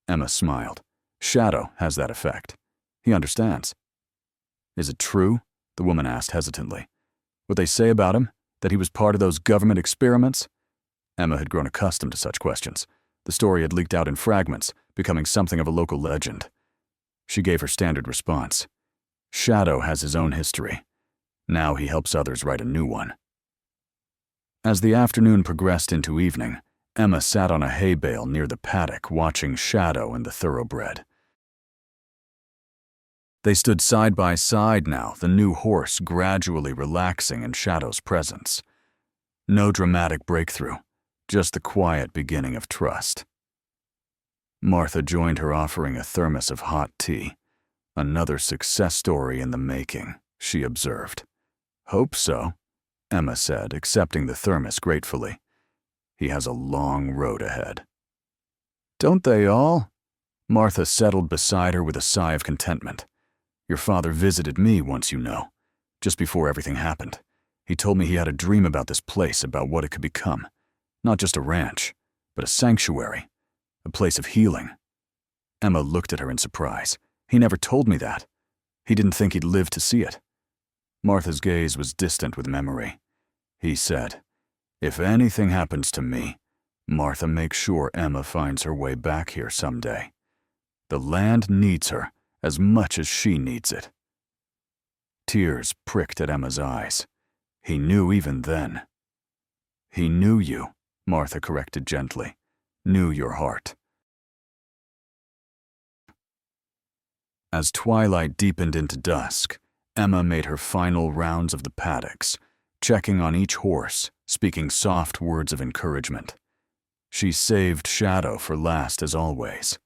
Emma smiled. "Shadow has that effect. He understands." "Is it true?" the woman asked hesitantly. "What they say about him? That he was part of those government experiments?" Emma had grown accustomed to such questions. The story had leaked out in fragments, becoming something of a local legend. She gave her standard response. "Shadow has his own history. Now he helps others write a new one." As the afternoon progressed into evening, Emma sat on a hay bale near the paddock, watching Shadow and the thoroughbred. They stood side by side now, the new horse gradually relaxing in Shadow's presence. No dramatic breakthrough, just the quiet beginning of trust. Martha joined her, offering a thermos of hot tea. "Another success story in the making," she observed. "Hope so," Emma said, accepting the thermos gratefully. "He has a long road ahead." "Don't they all?" Martha settled beside her with a sigh of contentment. "Your father visited me once, you know, just before everything happened. He told me he had a dream about this place, about what it could become. Not just a ranch, but a sanctuary, a place of healing. Emma looked at her in surprise. He never told me that. He didn't think he'd live to see it. Martha's gaze was distant with memory. He said, "If anything happens to me, Martha, make sure Emma finds her way back here someday. The land needs her as much as she needs it." Tears pricked at Emma's eyes. He knew even then. "He knew you," Martha corrected gently. "Knew your heart." As twilight deepened into dusk, Emma made her final rounds of the paddocks, checking on each horse, speaking soft words of encouragement. She saved Shadow for last as always.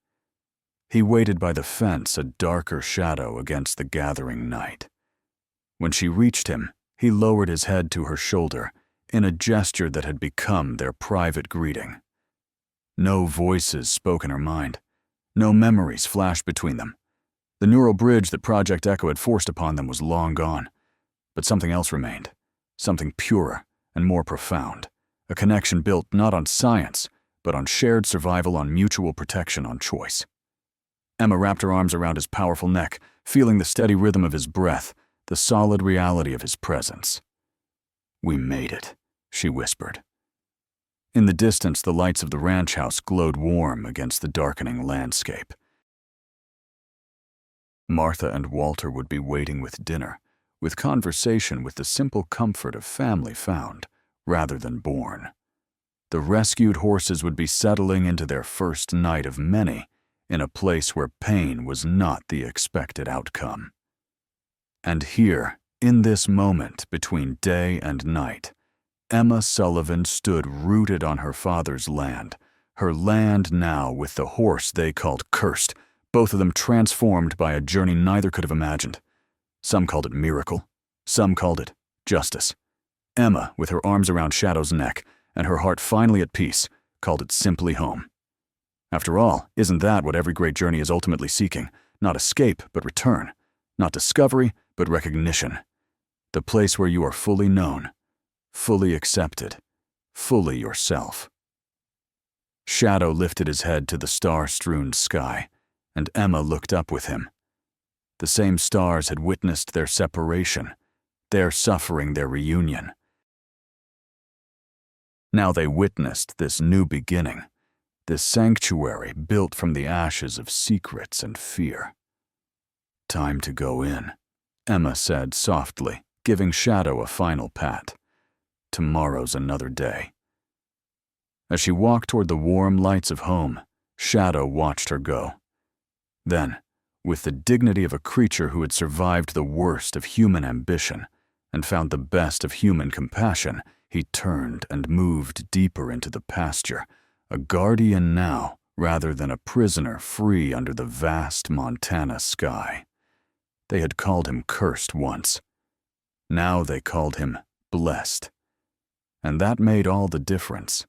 He waited by the fence, a darker shadow against the gathering night. When she reached him, he lowered his head to her shoulder in a gesture that had become their private greeting. No voices spoke in her mind. No memories flashed between them. The neural bridge that Project Echo had forced upon them was long gone. But something else remained. Something purer and more profound. A connection built not on science, but on shared survival, on mutual protection, on choice. Emma wrapped her arms around his powerful neck, feeling the steady rhythm of his breath, the solid reality of his presence. "We made it," she whispered. In the distance, the lights of the ranch house glowed warm against the darkening landscape. Martha and Walter would be waiting with dinner, with conversation with the simple comfort of family found, rather than born. The rescued horses would be settling into their first night of many in a place where pain was not the expected outcome. And here, in this moment between day and night, Emma Sullivan stood rooted on her father's land, her land now with the horse they called cursed, both of them transformed by a journey neither could have imagined. Some called it miracle, some called it justice. Emma, with her arms around Shadow's neck and her heart finally at peace, called it simply home. After all, isn't that what every great journey is ultimately seeking? Not escape, but return. Not discovery, but recognition. The place where you are fully known, fully accepted, fully yourself. Shadow lifted his head to the star-strewn sky, and Emma looked up with him. The same stars had witnessed their separation, their suffering, their reunion. Now they witnessed this new beginning, this sanctuary built from the ashes of secrets and fear. "Time to go in," Emma said softly, giving Shadow a final pat. "Tomorrow's another day." As she walked toward the warm lights of home, Shadow watched her go. Then, with the dignity of a creature who had survived the worst of human ambition and found the best of human compassion, he turned and moved deeper into the pasture, a guardian now rather than a prisoner free under the vast Montana sky. They had called him cursed once. Now they called him blessed. And that made all the difference.